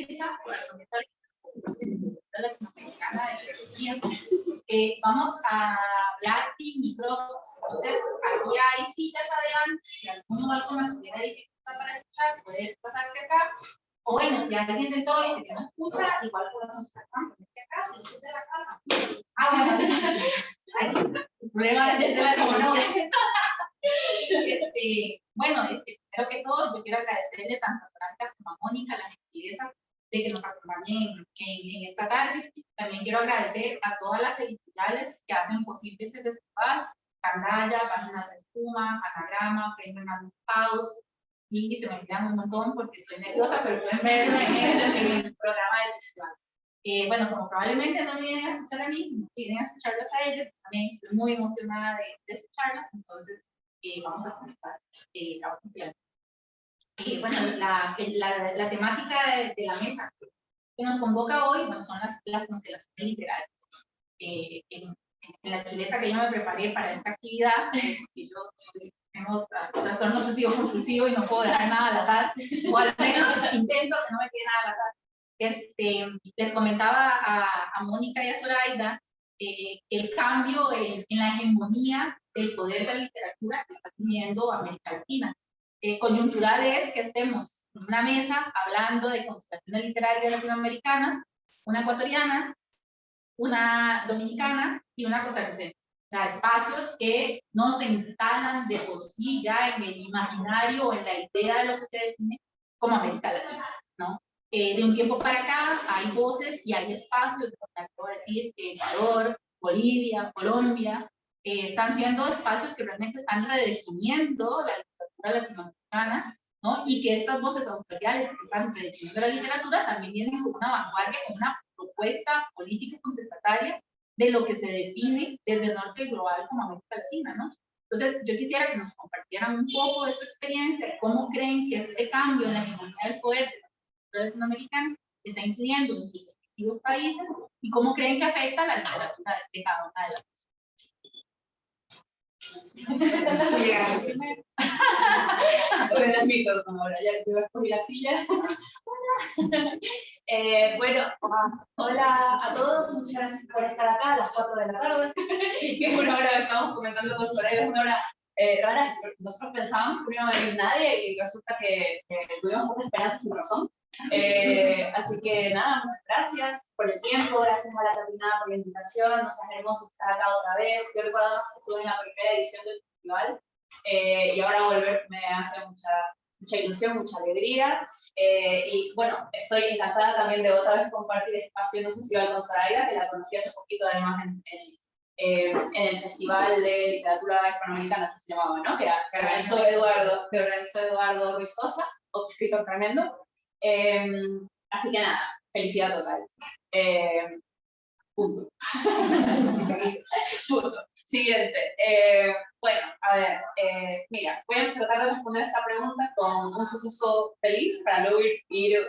mesa latinoamericana de Shakespeare. Vamos a hablar sin micrófono. Entonces, aquí hay sillas adelante. Si alguna tuviera dificultad para escuchar, puede pasarse acá. O bueno, si alguien de todo dice que no escucha, igual podemos sacar acá, si no de la casa. Ah, bueno. Prueba de hacerse como no. Bueno, primero que todo, yo quiero agradecerle tanto a Soraya como a Mónica la gentileza de que nos acompañen en esta tarde. También quiero agradecer a todas las editoriales que hacen posible ese festival: Candaya, Páginas de Espuma, Anagrama, Premio House, y se me quedan un montón porque estoy nerviosa, pero pueden verlo en el programa del festival. Bueno, como probablemente no me vienen a escuchar a mí, sino que vienen a escucharlas a ellas, también estoy muy emocionada de escucharlas, entonces vamos a comenzar. Bueno, la temática de la mesa que nos convoca hoy, bueno, son las constelaciones literarias. En la chuleta que yo me preparé para esta actividad, que yo tengo trastorno obsesivo compulsivo y no puedo dejar nada al azar, o al menos intento que no me quede nada al azar. Les comentaba a Mónica y a Zoraida el cambio en la hegemonía del poder de la literatura que está teniendo América Latina. Coyuntural es que estemos en una mesa hablando de constelaciones literarias latinoamericanas, una ecuatoriana, una dominicana y una costarricense. O sea, espacios que no se instalan de por sí ya en el imaginario o en la idea de lo que se define como América Latina, ¿no? De un tiempo para acá hay voces y hay espacios, puedo decir que Ecuador, Bolivia, Colombia, están siendo espacios que realmente están redefiniendo la literatura latinoamericana, ¿no? Y que estas voces autoriales que están redefiniendo la literatura también vienen con una vanguardia, con una propuesta política y contestataria de lo que se define desde el norte global como América Latina, ¿no? Entonces, yo quisiera que nos compartieran un poco de su experiencia, cómo creen que este cambio en la hegemonía del poder latinoamericana está incidiendo en sus respectivos países y cómo creen que afecta la literatura de cada una de las Tú llegaste primero. Con el micrófono ahora, ya que escogí la silla. Bueno, hola a todos, muchas gracias por estar acá a las 4 de la tarde. Es una hora que estamos comentando con Soraya, es una hora rara. Nosotros pensábamos que no iba a venir nadie y resulta que tuvimos mucha esperanza sin razón. Así que nada, muchas gracias por el tiempo, gracias a la Catina por la invitación, nos hace hermoso estar acá otra vez. Yo recuerdo que estuve en la primera edición del festival y ahora volver me hace mucha ilusión, mucha alegría. Y bueno, estoy encantada también de otra vez compartir espacio en un festival con Soraya, que la conocí hace poquito además en el Festival de Literatura Hispanoamericana, así se llamaba, ¿no? Que organizó Eduardo Ruiz Sosa, otro escritor tremendo. Así que nada, felicidad total. Punto. Punto. Siguiente. Bueno, a ver, mira, voy a tratar de responder esta pregunta con un suceso feliz para luego ir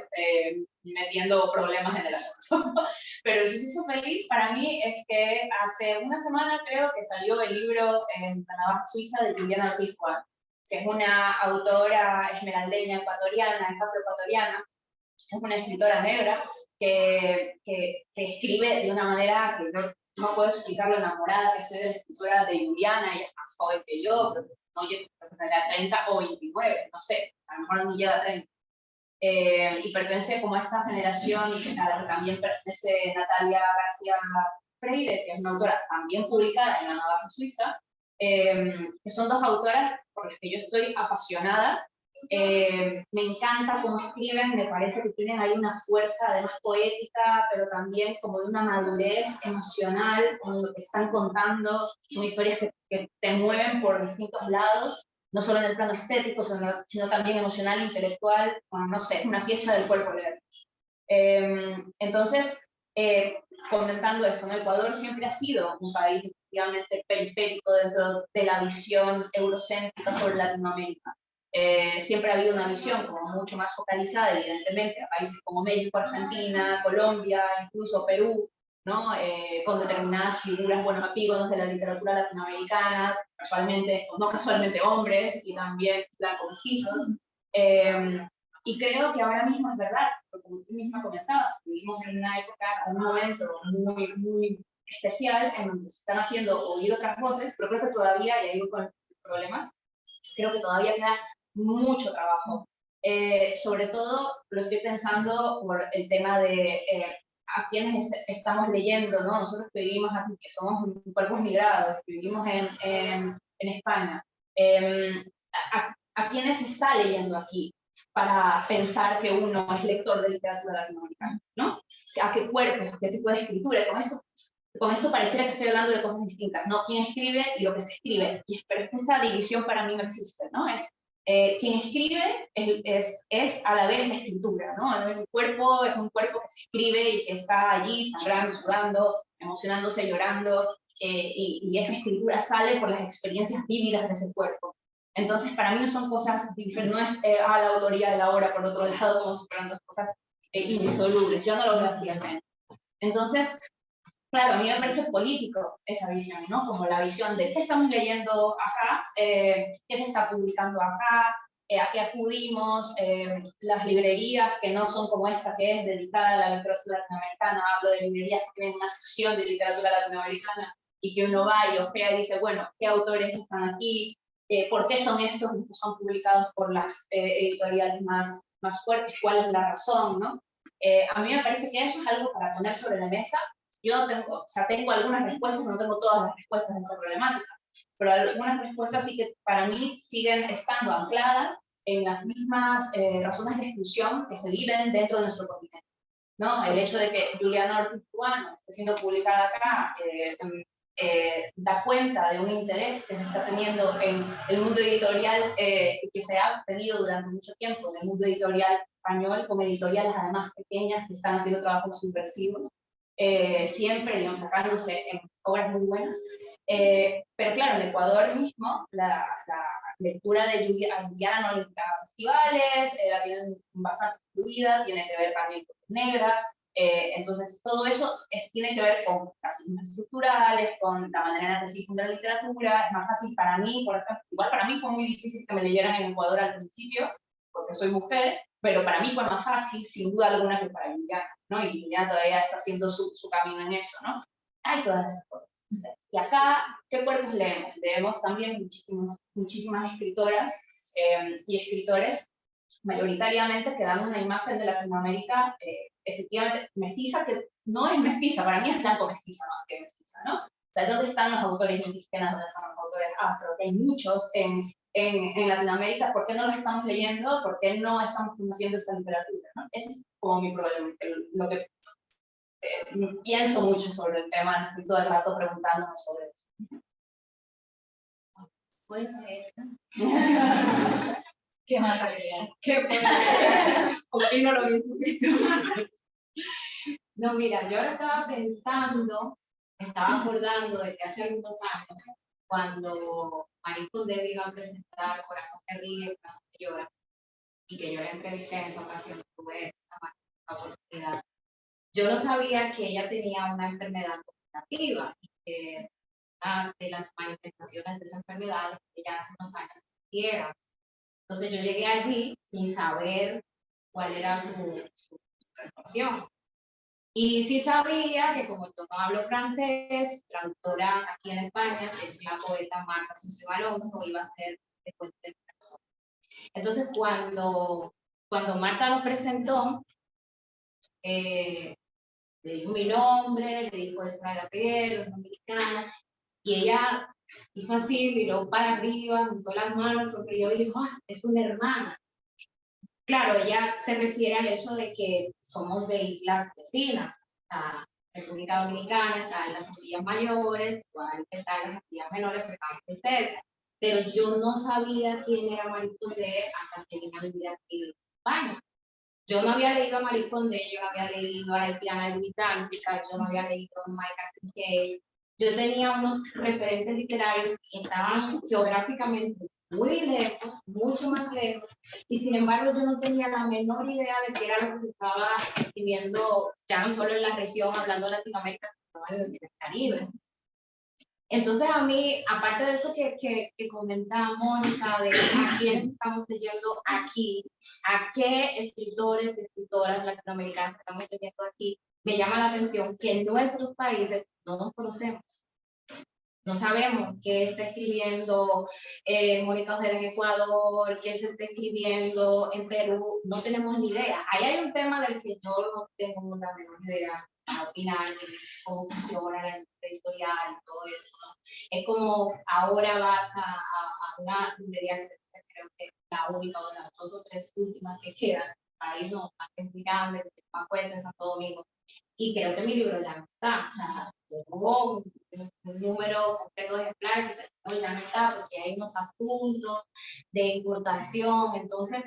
metiendo problemas en el asunto. Pero el suceso feliz para mí es que hace una semana creo que salió el libro en la navaja suiza de Juliana Ortiz Juan, que es una autora esmeraldeña ecuatoriana, afroecuatoriana, es una escritora negra que escribe de una manera que no puedo explicar lo enamorada que estoy de la escritura de Juliana. Ella es más joven que yo, pero no llega a 30 o 29, no sé, a lo mejor no llega a 30. Y pertenece como a esta generación a la que también pertenece Natalia García Freire, que es una autora también publicada en la navaja suiza, que son dos autoras por las que yo estoy apasionada. Me encanta cómo escriben, me parece que tienen ahí una fuerza además poética, pero también como de una madurez emocional con lo que están contando. Son historias que te mueven por distintos lados, no solo en el plano estético, sino también emocional, intelectual. Bueno, no sé, es una fiesta del cuerpo leer. Entonces, comentando esto, ¿no? Ecuador siempre ha sido un país efectivamente periférico dentro de la visión eurocéntrica sobre Latinoamérica. Siempre ha habido una visión como mucho más focalizada, evidentemente, a países como México, Argentina, Colombia, incluso Perú, ¿no? Con determinadas figuras, buenos epígonos de la literatura latinoamericana, casualmente, o no casualmente hombres, y también blancos mestizos. Y creo que ahora mismo es verdad, porque como tú misma comentabas, vivimos en una época, en un momento muy especial en donde se están haciendo oír otras voces, pero creo que todavía, y ahí voy con problemas, creo que todavía queda mucho trabajo. Sobre todo lo estoy pensando por el tema de a quienes estamos leyendo, ¿no? Nosotros que vivimos aquí, que somos cuerpos migrados, que vivimos en España, a quienes se está leyendo aquí para pensar que uno es lector de literatura latinoamericana, ¿no? ¿A qué cuerpos, qué tipo de escritura? Con esto pareciera que estoy hablando de cosas distintas, ¿no? Quién escribe y lo que se escribe. Pero es que esa división para mí no existe, ¿no? Quien escribe es a la vez la escritura, ¿no? El cuerpo es un cuerpo que se escribe y que está allí sangrando, sudando, emocionándose, llorando, y esa escritura sale por las experiencias vívidas de ese cuerpo. Entonces, para mí no son cosas diferentes, no es la autoría de la obra, por otro lado, como si fueran dos cosas indisolubles. Yo no lo veo así, al menos. Entonces, claro, a mí me parece político esa visión, ¿no? Como la visión de qué estamos leyendo acá, qué se está publicando acá, a qué acudimos, las librerías que no son como esta que es dedicada a la literatura latinoamericana. Hablo de librerías que tienen una sección de literatura latinoamericana y que uno va y ojea y dice, bueno, ¿qué autores están aquí? ¿Por qué son estos los que son publicados por las editoriales más fuertes? ¿Cuál es la razón, no? A mí me parece que eso es algo para poner sobre la mesa. Yo tengo algunas respuestas, no tengo todas las respuestas de esta problemática, pero algunas respuestas sí que para mí siguen estando ancladas en las mismas razones de exclusión que se viven dentro de nuestro continente, ¿no? El hecho de que Juliana Ortiz Cubano esté siendo publicada acá da cuenta de un interés que se está teniendo en el mundo editorial y que se ha tenido durante mucho tiempo en el mundo editorial español, con editoriales además pequeñas que están haciendo trabajos subversivos. Siempre, digamos, sacándose en obras muy buenas. Pero claro, en Ecuador mismo, la lectura de Juliana no le invita a festivales, la tienen bastante fluida, tiene que ver también con negra. Entonces, todo eso tiene que ver con racismos estructurales, con la manera en la que se difunde la literatura. Es más fácil para mí, por ejemplo, igual para mí fue muy difícil que me leyeran en Ecuador al principio, porque soy mujer, pero para mí fue más fácil, sin duda alguna, que para Juliana, ¿no? Y Juliana todavía está haciendo su camino en eso, ¿no? Hay todas esas cosas. Y acá, ¿qué cuerpos leemos? Leemos también muchísimas escritoras y escritores, mayoritariamente que dan una imagen de Latinoamérica efectivamente mestiza, que no es mestiza, para mí es blanco mestiza más que mestiza, ¿no? O sea, ¿dónde están los autores indígenas? ¿Dónde están los autores afro? Que hay muchos en Latinoamérica. ¿Por qué no los estamos leyendo? ¿Por qué no estamos conociendo esa literatura, ¿no? Ese es como mi problema, lo que pienso mucho sobre el tema, estoy todo el rato preguntándome sobre eso. Pues ¿qué más agregar? ¿Qué puedo agregar? Opino lo mismo que tú. No, mira, yo ahora estaba pensando, estaba acordando de que hace algunos años, cuando Marie Kondo vino a presentar Corazón que ríe, Corazón que llora, y que yo la entrevisté en esa ocasión, tuve esa oportunidad. Yo no sabía que ella tenía una enfermedad cognitiva y que una de las manifestaciones de esa enfermedad que ya hace unos años existieran. Entonces yo llegué allí sin saber cuál era su situación. Y sí sabía que como yo no hablo francés, traductora aquí en España, es la poeta Marta Asunción Alonso, iba a ser de Fuente de Corazón. Entonces cuando Marta lo presentó, le dijo mi nombre, le dijo Estrada Peguero, dominicana, y ella hizo así, miró para arriba, juntó las manos, sonrió y dijo, ah, es una hermana. Claro, ella se refiere al hecho de que somos de islas vecinas. La República Dominicana está en las Antillas Mayores, Guadalupe está en las Antillas Menores, que están muy cerca. Pero yo no sabía quién era Marie Kondo hasta que vine a vivir aquí en España. Yo no había leído a Marie Kondo, yo no había leído a Etiana de Británica, yo no había leído a Maika Kincaid. Yo tenía unos referentes literarios que estaban geográficamente muy lejos, mucho más lejos, y sin embargo yo no tenía la menor idea de qué era lo que se estaba escribiendo, ya no solo en la región, hablando de Latinoamérica, sino en el Caribe. Entonces a mí, aparte de eso que comentaba Mónica, de a quiénes estamos leyendo aquí, a qué escritores y escritoras latinoamericanas estamos leyendo aquí, me llama la atención que en nuestros países no nos conocemos. No sabemos qué está escribiendo Mónica Ojeda en Ecuador, qué se está escribiendo en Perú, no tenemos ni idea. Ahí hay un tema del que yo no tengo la menor idea a opinar de cómo funciona la industria editorial y todo eso, ¿no? Es como ahora vas a una librería que creo que es la única o las 2 o 3 últimas que quedan, ahí no, es muy grande, se llama Cuentas, Santo Domingo, y creo que mi libro ya no está, o sea, llegó un número completo de ejemplares, pero ya no está porque hay unos asuntos de importación, entonces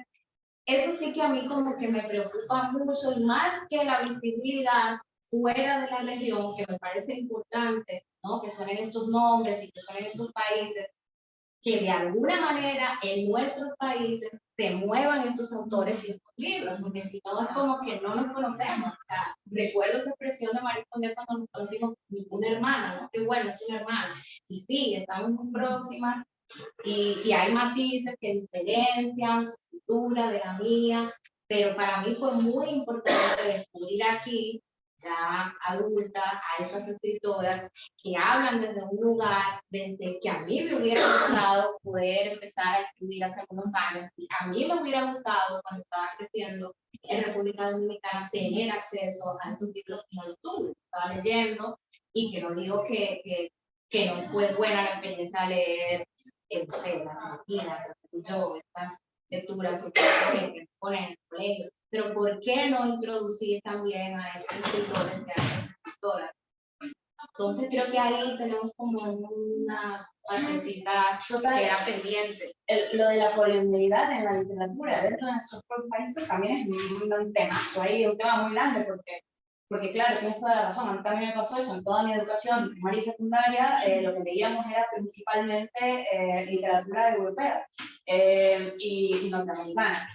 eso sí que a mí como que me preocupa mucho, y más que la visibilidad fuera de la región, que me parece importante, ¿no? Que son en estos nombres y que son en estos países, que de alguna manera en nuestros países se muevan estos autores y estos libros, porque si no es como que no nos conocemos. O sea, recuerdo esa expresión de María Escondida cuando nos conocimos, una hermana, ¿no? Qué bueno, es una hermana. Y sí, estamos muy próximas y hay matices que diferencian su cultura de la mía, pero para mí fue muy importante descubrir aquí, ya adulta, a estas escritoras que hablan desde un lugar desde que a mí me hubiera gustado poder empezar a escribir hace algunos años, y a mí me hubiera gustado cuando estaba creciendo en República Dominicana tener acceso a esos libros que no lo tuve, estaba leyendo, y que no digo que no fue buena la experiencia de leer, no sé, las máquinas, yo, estas lecturas que ponen en el colegio, pero ¿por qué no introducir también a esos escritores que hacen escritoras? Entonces creo que ahí tenemos como una partecita que era pendiente. Lo de la colonialidad en la literatura dentro de nuestros propios países también es un tema. Eso ahí es un tema muy grande porque claro, tienes toda la razón. A mí también me pasó eso. En toda mi educación primaria y secundaria, lo que leíamos era principalmente literatura europea y norteamericana.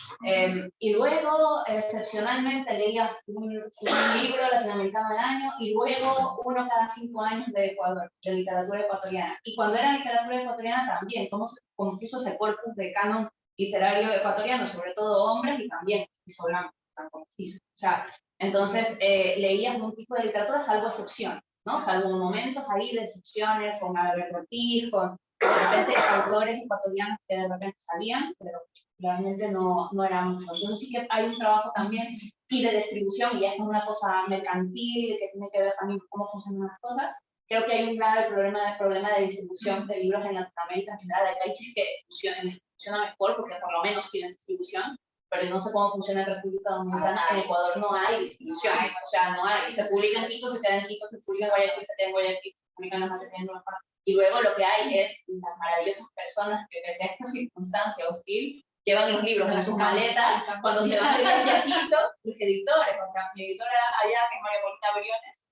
Y luego, excepcionalmente, leía un libro latinoamericano al año y luego uno cada 5 años de Ecuador, de literatura ecuatoriana. Y cuando era literatura ecuatoriana también, como puso ese corpus de canon literario ecuatoriano, sobre todo hombres y también mestizo blanco, tampoco mestizo. O sea, entonces leías un tipo de literatura salvo excepción, ¿no? Salvo momentos ahí de excepciones con Alberto Ortiz, con de repente autores ecuatorianos que de repente salían, pero realmente no era mucho. Entonces sí que hay un trabajo también y de distribución, y esa es una cosa mercantil que tiene que ver también con cómo funcionan las cosas. Creo que hay un grave problema de distribución de libros en Latinoamérica en general. Hay países que funcionan mejor porque por lo menos tienen distribución, pero no sé cómo funciona en República Dominicana. En Ecuador no hay distribución, o sea, no hay. Se publica en Quito, se queda en Quito, se publica en Guayaquil, se queda en Guayaquil, se publica en Los Más, se queda en Los Más. Y luego lo que hay es las maravillosas personas que, pese a esta circunstancia hostil, llevan los libros en sus maletas cuando se van de viaje a Quito, los editores. O sea, mi editora allá, que es María Paulina Briones,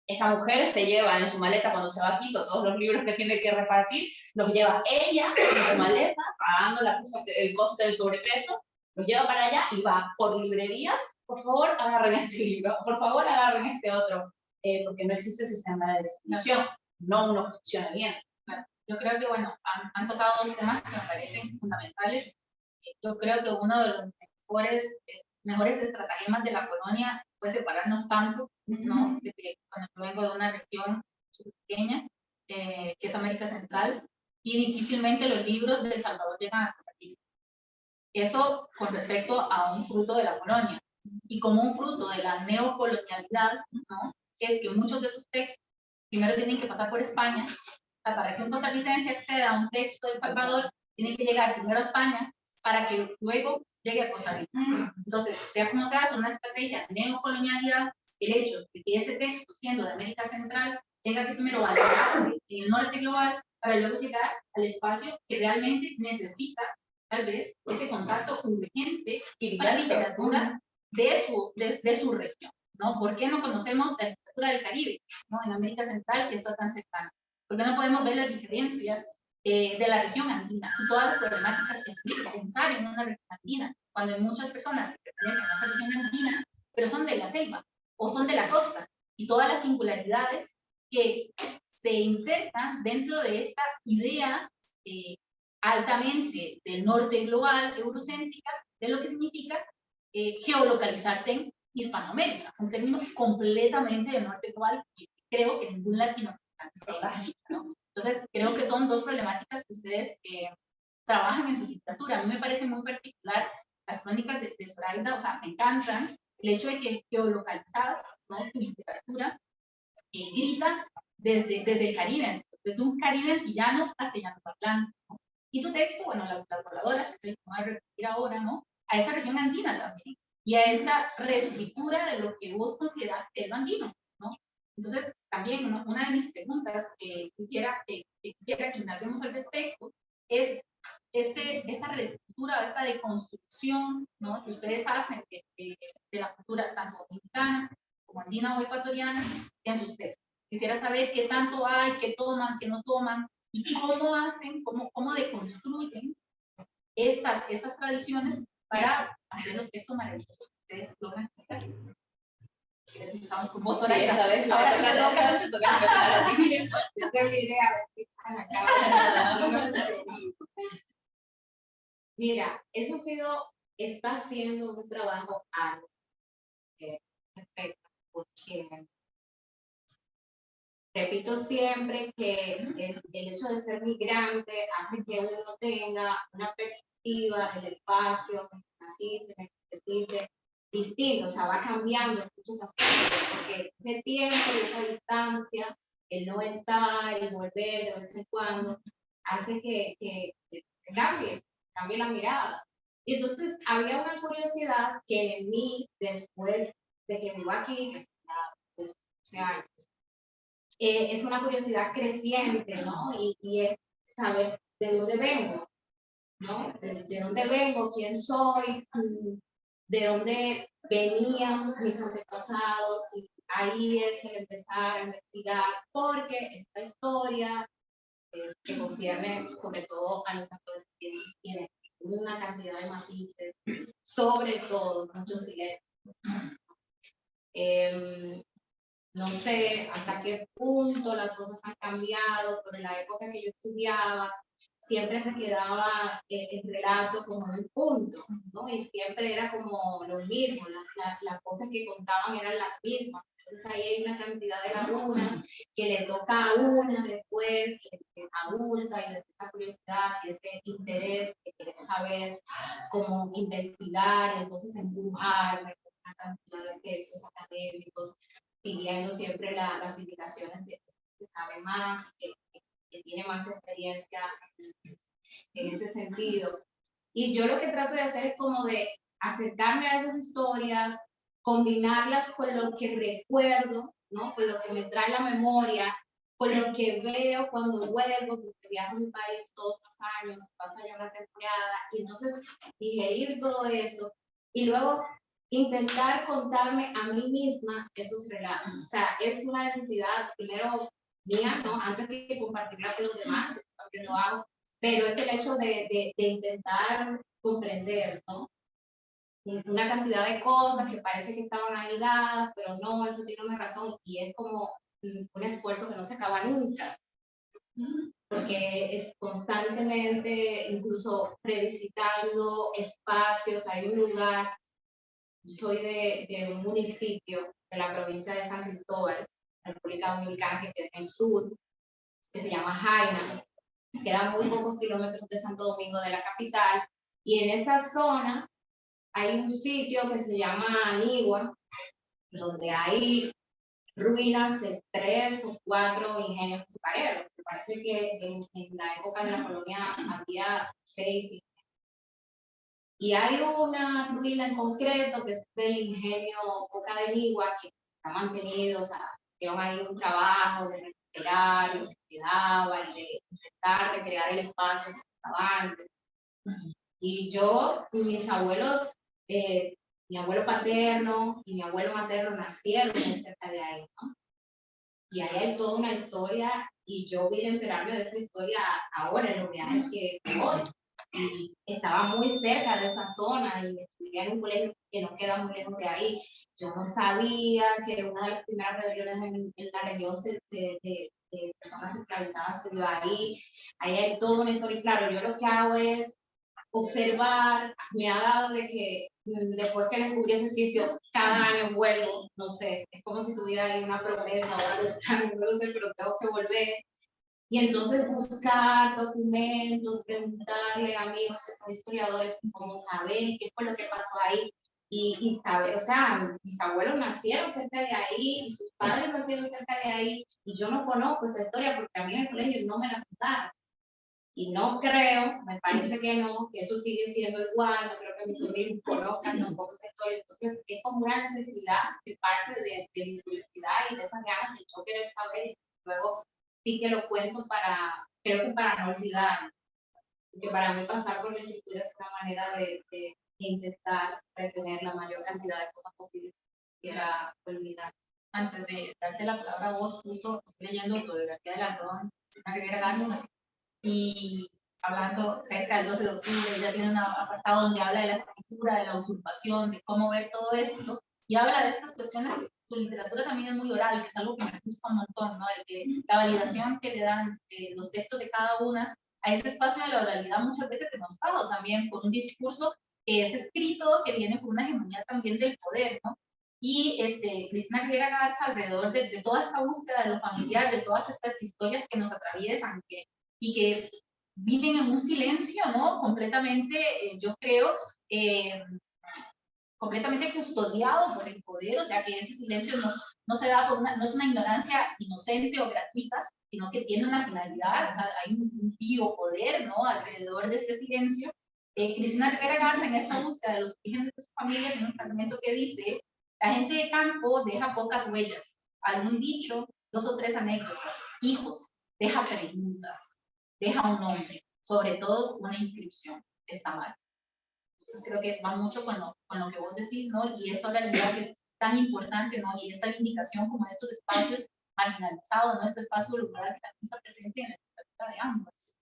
esa mujer se lleva en su maleta cuando se va a Quito todos los libros que tiene que repartir, los lleva ella en su maleta, pagando el coste del sobrepeso, los lleva para allá y va por librerías. Por favor, agarren este libro, por favor, agarren este otro, porque no existe sistema de distribución, no uno que funciona bien. Yo creo que, bueno, han tocado dos temas que me parecen fundamentales. Yo creo que uno de los mejores estratagemas de la colonia fue separarnos tanto, ¿no? De que, bueno, yo vengo de una región pequeña, que es América Central, y difícilmente los libros de El Salvador llegan hasta aquí. Eso con respecto a un fruto de la colonia. Y como un fruto de la neocolonialidad, ¿no? Es que muchos de esos textos primero tienen que pasar por España. O sea, para que un costarricense acceda a un texto de El Salvador, tiene que llegar primero a España para que luego llegue a Costa Rica. Entonces, sea como sea, es una estrategia de neocolonialidad el hecho de que ese texto, siendo de América Central, tenga que primero validarse en el norte global para luego llegar al espacio que realmente necesita, tal vez, ese contacto urgente y con la literatura de su región, ¿no? ¿Por qué no conocemos la literatura del Caribe, ¿no? En América Central, que está tan cercana? ¿Por qué no podemos ver las diferencias de la región andina y todas las problemáticas que implica pensar en una región andina, cuando hay muchas personas que pertenecen a esa región andina, pero son de la selva o son de la costa, y todas las singularidades que se insertan dentro de esta idea altamente del norte global, eurocéntrica, de lo que significa geolocalizarte en Hispanoamérica, un término completamente del norte global que creo que ningún latinoamericano está, ¿no? Entonces, creo que son dos problemáticas que ustedes trabajan en su literatura. A mí me parece muy particular las crónicas de Zoraida, o sea, me encantan el hecho de que geolocalizadas, ¿no? Tu literatura grita desde el Caribe, desde un Caribe antillano hasta llano parlante, ¿no? Y tu texto, bueno, las voladoras, que voy a repetir ahora, ¿no? A esta región andina también, y a esta reescritura de lo que vos consideras el andino, ¿no? Entonces, también una de mis preguntas que quisiera que indaguemos al respecto es esta reescritura, esta deconstrucción, ¿no? Que ustedes hacen de la cultura tanto dominicana como andina o ecuatoriana en sus textos. Quisiera saber qué tanto hay, qué toman, qué no toman, y cómo hacen, cómo deconstruyen estas tradiciones para hacer los textos maravillosos que ustedes logran hacer. Empezamos con vos, Zoraida. Ahora sí me toca empezar a ti. Yo te miré a ver si están acá. Mira, está siendo un trabajo arduo, perfecto, porque repito siempre que el hecho de ser migrante hace que uno tenga una perspectiva del espacio, así se necesite distinto, o sea, va cambiando en muchos aspectos, porque ese tiempo y esa distancia, el no estar y volver de vez en cuando, hace que cambie la mirada. Y entonces había una curiosidad que en mí, después de que vivo aquí, que está 12 años, es una curiosidad creciente, ¿no? Y es saber de dónde vengo, ¿no? De dónde vengo, quién soy, de dónde venían mis antepasados, y ahí es el empezar a investigar, porque esta historia que concierne sobre todo a los afrodescendientes tiene una cantidad de matices, sobre todo muchos silencios. No sé hasta qué punto las cosas han cambiado, pero en la época que yo estudiaba siempre se quedaba el relato como en un punto, ¿no? Y siempre era como lo mismo, las cosas que contaban eran las mismas. Entonces ahí hay una cantidad de lagunas que le toca a una después, adulta, y de esa curiosidad y ese interés de querer saber cómo investigar, y entonces empujarme con una cantidad de textos académicos, siguiendo siempre las indicaciones de que sabe más, que tiene más experiencia en ese sentido. Y yo lo que trato de hacer es como de acercarme a esas historias, combinarlas con lo que recuerdo, ¿no? Con lo que me trae la memoria, con lo que veo cuando vuelvo, porque viajo a mi país todos los años, paso yo una temporada, y entonces digerir todo eso, y luego intentar contarme a mí misma esos relatos. O sea, es una necesidad, primero mía, ¿no? Antes de compartirla con los demás, que también lo hago, pero es el hecho de intentar comprender, ¿no? Una cantidad de cosas que parece que estaban ahí dadas, pero no, eso tiene una razón, y es como un esfuerzo que no se acaba nunca, porque es constantemente, incluso revisitando espacios. Hay un lugar, soy de un municipio de la provincia de San Cristóbal, República Dominicana, que queda en el sur, que se llama Jaina, queda muy pocos kilómetros de Santo Domingo, de la capital, y en esa zona hay un sitio que se llama Anigua, donde hay ruinas de 3 o 4 ingenios azucareros. Me parece que en la época de la colonia había 6. Y hay una ruina en concreto que es del ingenio Coca de Anigua, que está mantenido, o sea, hicieron ahí un trabajo de recuperar lo que quedaba y de intentar recrear el espacio que estaba antes. Y yo, mis abuelos, mi abuelo paterno y mi abuelo materno nacieron muy cerca de ahí, ¿no? Y ahí hay toda una historia, y yo vine a enterarme de esta historia ahora en los viajes que voy. Y estaba muy cerca de esa zona, y estudié vivía en un colegio que no queda muy lejos de ahí. Yo no sabía que una de las primeras rebeliones en la región de personas esclavizadas se dio ahí. Ahí hay toda una historia. Claro, yo lo que hago es observar, me ha dado de que después que descubrí ese sitio, cada año vuelvo, no sé, es como si tuviera ahí una promesa o algo extraño, no lo sé, pero tengo que volver. Y entonces buscar documentos, preguntarle a amigos que son historiadores, cómo saber qué fue lo que pasó ahí. Y saber, o sea, mis abuelos nacieron cerca de ahí, y sus padres nacieron cerca de ahí, y yo no conozco esa historia porque a mí en el colegio no me la contaron. Y no creo, me parece que no, que eso sigue siendo igual, no creo que mis sobrinos conozcan tampoco esa historia. Entonces, es como una necesidad de parte de mi curiosidad y de esas ganas de yo querer saber, y luego sí que lo cuento para, creo que para no olvidar. Porque para mí pasar por la escritura es una manera de intentar retener la mayor cantidad de cosas posibles que era olvidar. Antes de darte la palabra a vos, justo estoy leyendo Autobiografía del Ladrón, de Rivera Garza, y hablando cerca del 12 de octubre, ella tiene un apartado donde habla de la escritura, de la usurpación, de cómo ver todo esto, y habla de estas cuestiones. Su literatura también es muy oral, que es algo que me gusta un montón, ¿no? De que la validación que le dan los textos de cada una a ese espacio de la oralidad, muchas veces denostado también por un discurso que es escrito, que viene con una hegemonía también del poder, ¿no? Y Cristina Rivera Garza, alrededor de toda esta búsqueda de lo familiar, de todas estas historias que nos atraviesan, y que viven en un silencio, ¿no? Completamente, yo creo, completamente custodiado por el poder, o sea que ese silencio no se da por no es una ignorancia inocente o gratuita, sino que tiene una finalidad, hay un biopoder, ¿no? Alrededor de este silencio. Cristina Rivera Garza, en esta búsqueda de los orígenes de su familia, tiene un fragmento que dice: la gente de campo deja pocas huellas, algún dicho, 2 o 3 anécdotas, hijos, deja preguntas, deja un nombre, sobre todo una inscripción, está mal. Entonces creo que va mucho con lo que vos decís, ¿no? Y esta oralidad que es tan importante, ¿no? Y esta vindicación como estos espacios marginalizados, ¿no? Este espacio lugar que también está presente en la literatura de ambas.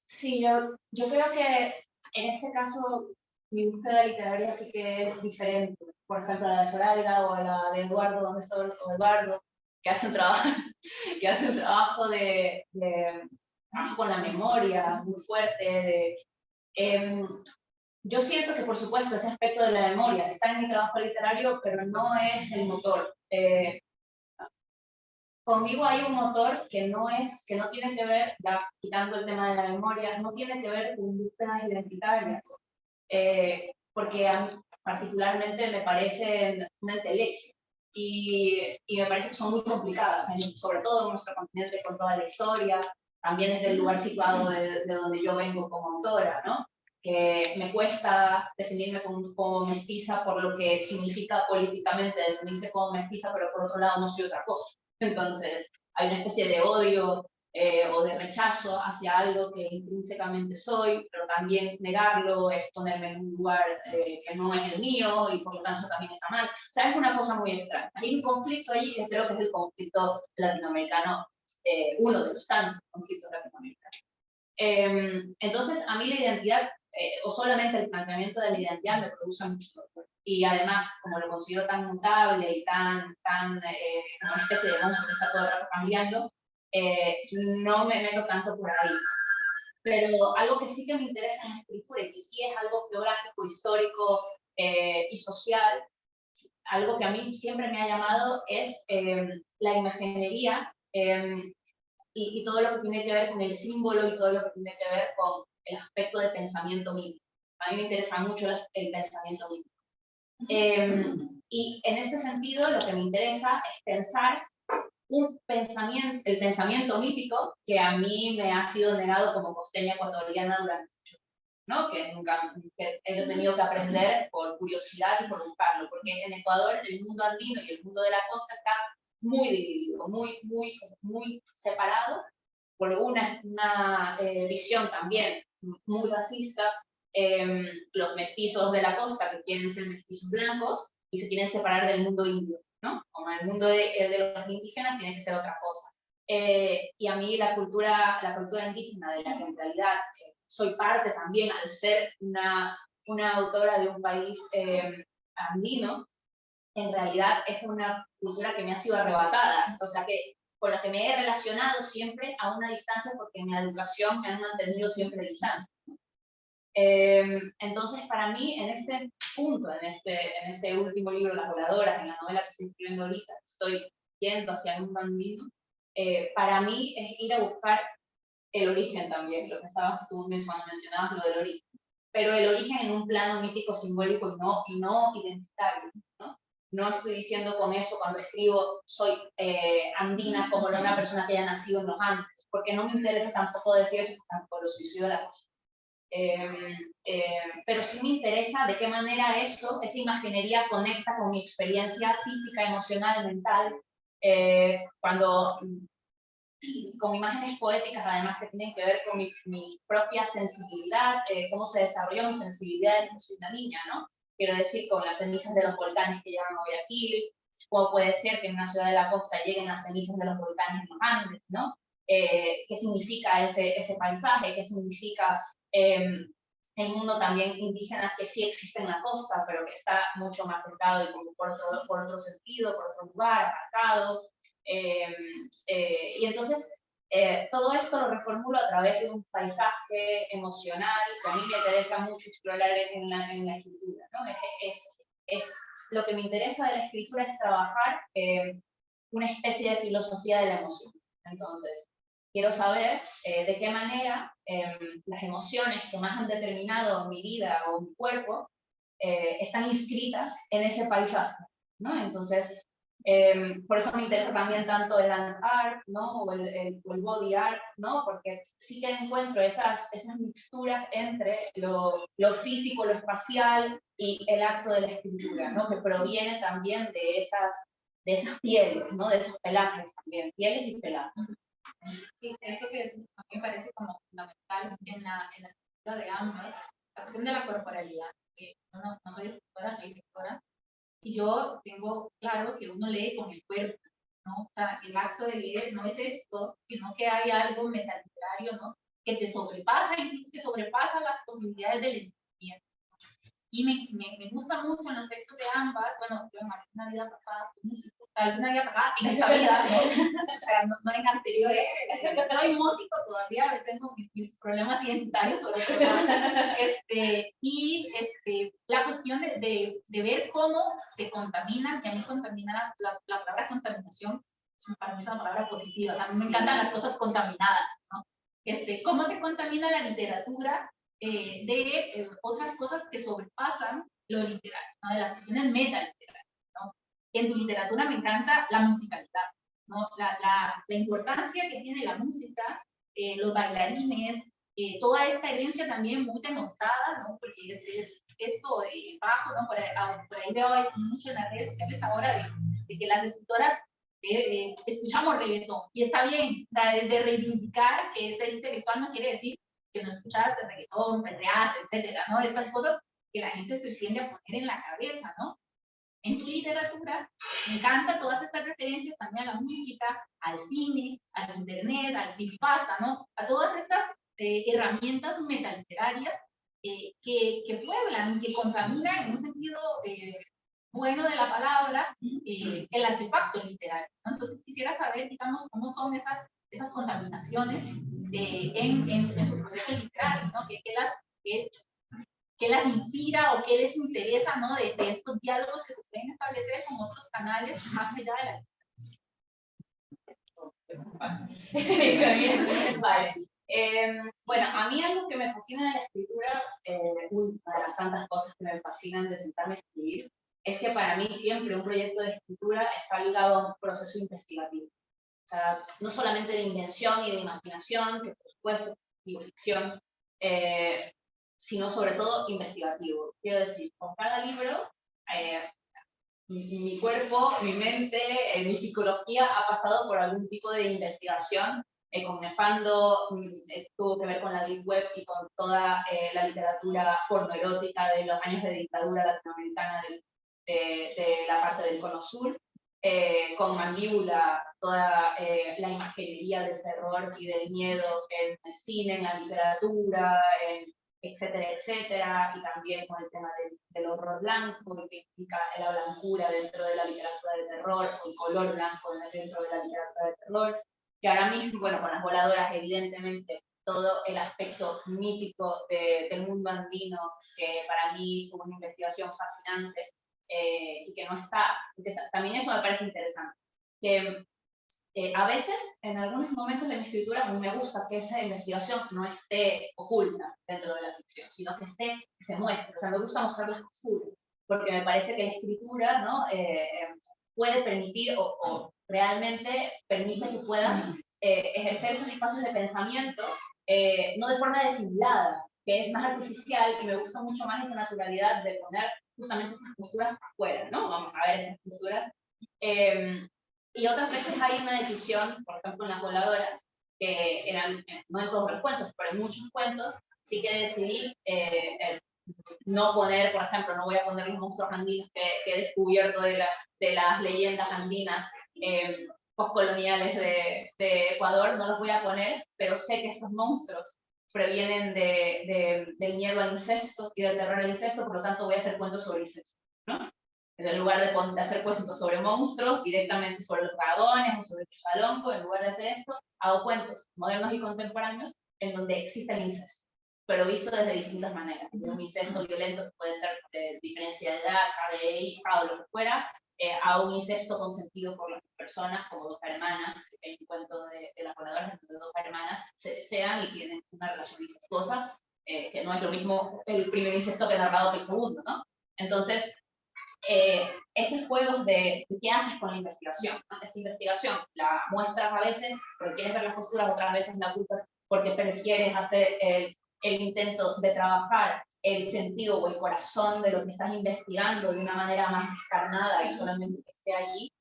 Sí, yo creo que en este caso mi búsqueda literaria sí que es diferente. Por ejemplo, la de Zoraida o la de Eduardo, ¿dónde está Eduardo? Que hace un trabajo, que hace un trabajo de trabajo con la memoria muy fuerte. Yo siento que, por supuesto, ese aspecto de la memoria está en mi trabajo literario, pero no es el motor. Conmigo hay un motor que no tiene que ver, ya quitando el tema de la memoria, no tiene que ver con búsquedas identitarias, porque a mí particularmente me parecen una entelequia y me parece que son muy complicadas, sobre todo en nuestro continente con toda la historia, también desde el lugar situado de donde yo vengo como autora, ¿no? Que me cuesta definirme como mestiza por lo que significa políticamente definirse como mestiza, pero por otro lado no soy otra cosa. Entonces, hay una especie de odio o de rechazo hacia algo que intrínsecamente soy, pero también negarlo es ponerme en un lugar que no es el mío y por lo tanto también está mal. O sea, es una cosa muy extraña. Hay un conflicto ahí que creo que es el conflicto latinoamericano, uno de los tantos conflictos latinoamericanos. Entonces, a mí la identidad, o solamente el planteamiento de la identidad me produce mucho dolor. Y además, como lo considero tan mutable y tan una especie de monstruo que está todo el rato cambiando, no me meto tanto por ahí. Pero algo que sí que me interesa en la escritura y que sí es algo geográfico, histórico y social, algo que a mí siempre me ha llamado es la imaginería y todo lo que tiene que ver con el símbolo y todo lo que tiene que ver con el aspecto del pensamiento mítico. A mí me interesa mucho el pensamiento mítico. Y en ese sentido lo que me interesa es pensar el pensamiento mítico que a mí me ha sido negado como costeña ecuatoriana durante mucho tiempo, ¿no? Que he tenido que aprender por curiosidad y por buscarlo, porque en Ecuador el mundo andino y el mundo de la costa está muy dividido, muy separado por una visión también muy racista. Los mestizos de la costa que quieren ser mestizos blancos y se quieren separar del mundo indio, ¿no? Como el mundo de los indígenas tiene que ser otra cosa. Y a mí la cultura indígena, de la que en realidad soy parte también, al ser una una autora de un país andino, en realidad es una cultura que me ha sido arrebatada, o sea que con la que me he relacionado siempre a una distancia porque mi educación me ha mantenido siempre distante. Entonces, para mí, en este punto, en este último libro, Las Voladoras, en la novela que estoy escribiendo ahorita, estoy yendo hacia un camino, para mí es ir a buscar el origen también, lo que tú mencionabas lo del origen, pero el origen en un plano mítico, simbólico y no identitario, ¿no? No estoy diciendo con eso cuando escribo soy andina como una persona que haya nacido en los Andes, porque no me interesa tampoco decir eso, tampoco lo suicidio de la cosa. Pero sí me interesa de qué manera esa imaginería conecta con mi experiencia física, emocional, mental, cuando con imágenes poéticas, además que tienen que ver con mi propia sensibilidad, cómo se desarrolló mi sensibilidad desde que soy una niña, ¿no? Quiero decir, con las cenizas de los volcanes que llegan a Guayaquil, o puede ser que en una ciudad de la costa lleguen las cenizas de los volcanes en los Andes, ¿no? ¿Qué significa ese paisaje? ¿Qué significa el mundo también indígena que sí existe en la costa, pero que está mucho más cercado y como por otro sentido, por otro lugar, apartado? Y entonces todo esto lo reformulo a través de un paisaje emocional que a mí me interesa mucho explorar en la escritura, ¿no? Lo que me interesa de la escritura es trabajar una especie de filosofía de la emoción. Entonces, quiero saber de qué manera las emociones que más han determinado mi vida o mi cuerpo están inscritas en ese paisaje, ¿no? Entonces, por eso me interesa también tanto el land art, ¿no? o el body art, ¿no? Porque sí que encuentro esas mixturas entre lo físico, lo espacial y el acto de la escritura, ¿no? Que proviene también de esas pieles, ¿no? De esos pelajes también, pieles y pelajes. Sí, esto que decís a mí me parece como fundamental en la escritura de ambas, la cuestión de la corporalidad. No soy escritora, soy lectora, y yo tengo claro que uno lee con el cuerpo, ¿no? O sea, el acto de leer no es esto, sino que hay algo metaliterario, ¿no? Que te sobrepasa, incluso que sobrepasa las posibilidades del entendimiento. Y me gusta mucho en los textos de ambas, bueno, yo en alguna vida pasada fui músico, alguna vida pasada en esta vida, ¿no? O sea, no en anteriores, soy músico todavía, tengo mis problemas identitarios sobre todo. La cuestión de ver cómo se contaminan, que a mí contamina, la palabra contaminación, para mí es una palabra positiva, o sea, a mí me encantan las cosas contaminadas, ¿no? Cómo se contamina la literatura de otras cosas que sobrepasan lo literario, ¿no? De las cuestiones metaliterarias, ¿no? En tu literatura me encanta la musicalidad, ¿no? La importancia que tiene la música, los bailarines, toda esta herencia también muy denostada, ¿no? Porque es esto de bajo, ¿no? Por ahí veo mucho en las redes sociales ahora de que las escritoras escuchamos reggaetón, y está bien, o sea, de reivindicar que ser intelectual no quiere decir que no escuchas de reggaetón, perreas, etcétera, ¿no? Estas cosas que la gente se tiende a poner en la cabeza, ¿no? En tu literatura me encantan todas estas referencias también a la música, al cine, al internet, al creepypasta, ¿no? A todas estas herramientas metaliterarias que pueblan y que contaminan en un sentido bueno de la palabra el artefacto literario, ¿no? Entonces quisiera saber, digamos, cómo son esas contaminaciones en su proceso literario, ¿no? ¿Qué las inspira o qué les interesa, ¿no? De estos diálogos que se pueden establecer con otros canales más allá de la Vale. Bueno, a mí algo que me fascina de la escritura, una de las tantas cosas que me fascinan de sentarme a escribir, es que para mí siempre un proyecto de escritura está ligado a un proceso investigativo. O sea, no solamente de invención y de imaginación, que por supuesto es ficción, sino sobre todo investigativo. Quiero decir, con cada libro, mi cuerpo, mi mente, mi psicología ha pasado por algún tipo de investigación. Con Nefando tuvo que ver con la Deep Web y con toda la literatura pornoerótica de los años de dictadura latinoamericana de la parte del Cono Sur. Con Mandíbula, toda la imaginería del terror y del miedo en el cine, en la literatura, etcétera, etcétera, y también con el tema del horror blanco, que implica la blancura dentro de la literatura de terror, o el color blanco dentro de la literatura de terror, que ahora mismo, bueno, con las voladoras, evidentemente, todo el aspecto mítico del mundo andino, que para mí fue una investigación fascinante, y que no está, también eso me parece interesante, que a veces, en algunos momentos de mi escritura, a mí me gusta que esa investigación no esté oculta dentro de la ficción, sino que se muestre. O sea, me gusta mostrar las posturas, porque me parece que la escritura, ¿no? Puede permitir o realmente permite que puedas ejercer esos espacios de pensamiento, no de forma disimulada, que es más artificial, y me gusta mucho más esa naturalidad de poner justamente esas posturas afuera, ¿no? Vamos a ver esas posturas. Y otras veces hay una decisión, por ejemplo, en las voladoras, que eran, no en todos los cuentos, pero en muchos cuentos, sí que decidí no poner, por ejemplo, no voy a poner los monstruos andinos que he descubierto de las leyendas andinas postcoloniales de Ecuador, no los voy a poner, pero sé que estos monstruos provienen del miedo al incesto y del terror al incesto, por lo tanto voy a hacer cuentos sobre incesto, ¿no? En lugar de hacer cuentos sobre monstruos, directamente sobre los dragones o sobre Chusalongo, en lugar de hacer esto, hago cuentos modernos y contemporáneos en donde existe el incesto, pero visto desde distintas maneras. Un incesto violento que puede ser de diferencia de edad, de hija o lo que fuera, a un incesto consentido por las personas, como dos hermanas, que hay un cuento de las voladoras, donde dos hermanas se desean y tienen una relación incestuosa, que no es lo mismo el primer incesto que narrado que el segundo, ¿no? Entonces, esos juegos de qué haces con la investigación, ¿no? Esa investigación la muestras a veces porque quieres ver las posturas, otras veces la ocultas porque prefieres hacer el intento de trabajar el sentido o el corazón de lo que estás investigando de una manera más descarnada y solamente que esté allí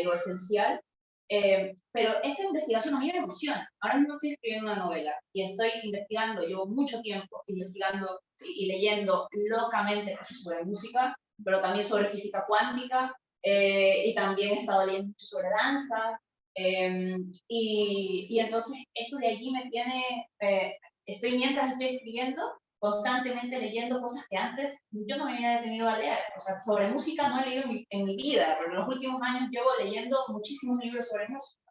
lo esencial. Pero esa investigación a mí me emociona. Ahora mismo estoy escribiendo una novela y estoy investigando, llevo mucho tiempo investigando y leyendo locamente cosas sobre música, pero también sobre física cuántica, y también he estado leyendo mucho sobre danza, y entonces eso de allí me tiene, mientras estoy escribiendo, constantemente leyendo cosas que antes yo no me había detenido a leer. O sea, sobre música no he leído en mi vida, pero en los últimos años llevo leyendo muchísimos libros sobre música.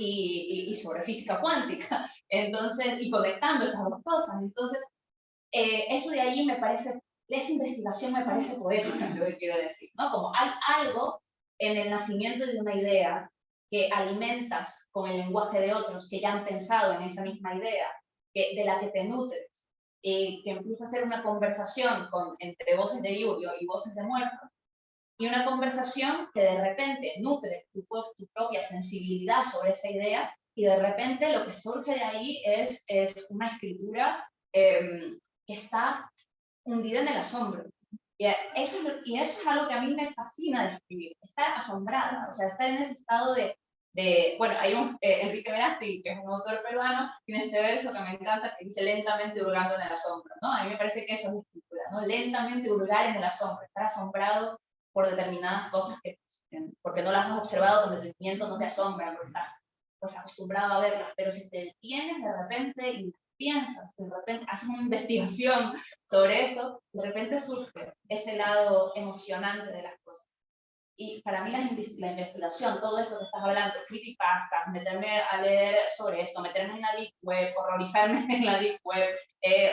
Y sobre física cuántica, entonces, y conectando esas dos cosas. Entonces, eso de allí me parece, esa investigación me parece poética, lo que quiero decir, ¿no? Como hay algo en el nacimiento de una idea que alimentas con el lenguaje de otros que ya han pensado en esa misma idea, de la que te nutres, que empieza a ser una conversación entre voces de vivos y voces de muertos, y una conversación que de repente nutre tu propia sensibilidad sobre esa idea, y de repente lo que surge de ahí es una escritura que está hundida en el asombro. Y eso es algo que a mí me fascina de escribir, estar asombrada, o sea, estar en ese estado bueno, hay Enrique Verástegui, que es un autor peruano, tiene este verso que me encanta, que dice lentamente hurgando en el asombro, ¿no? A mí me parece que eso es escritura, ¿no? Lentamente hurgar en el asombro, estar asombrado por determinadas cosas porque no las has observado con detenimiento, no te asombran, porque estás pues, acostumbrado a verlas, pero si te detienes de repente y piensas, de repente haces una investigación sobre eso, de repente surge ese lado emocionante de las cosas. Y para mí la investigación, todo eso que estás hablando, creepypasta, meterme a leer sobre esto, meterme en la deep web, horrorizarme en la deep web,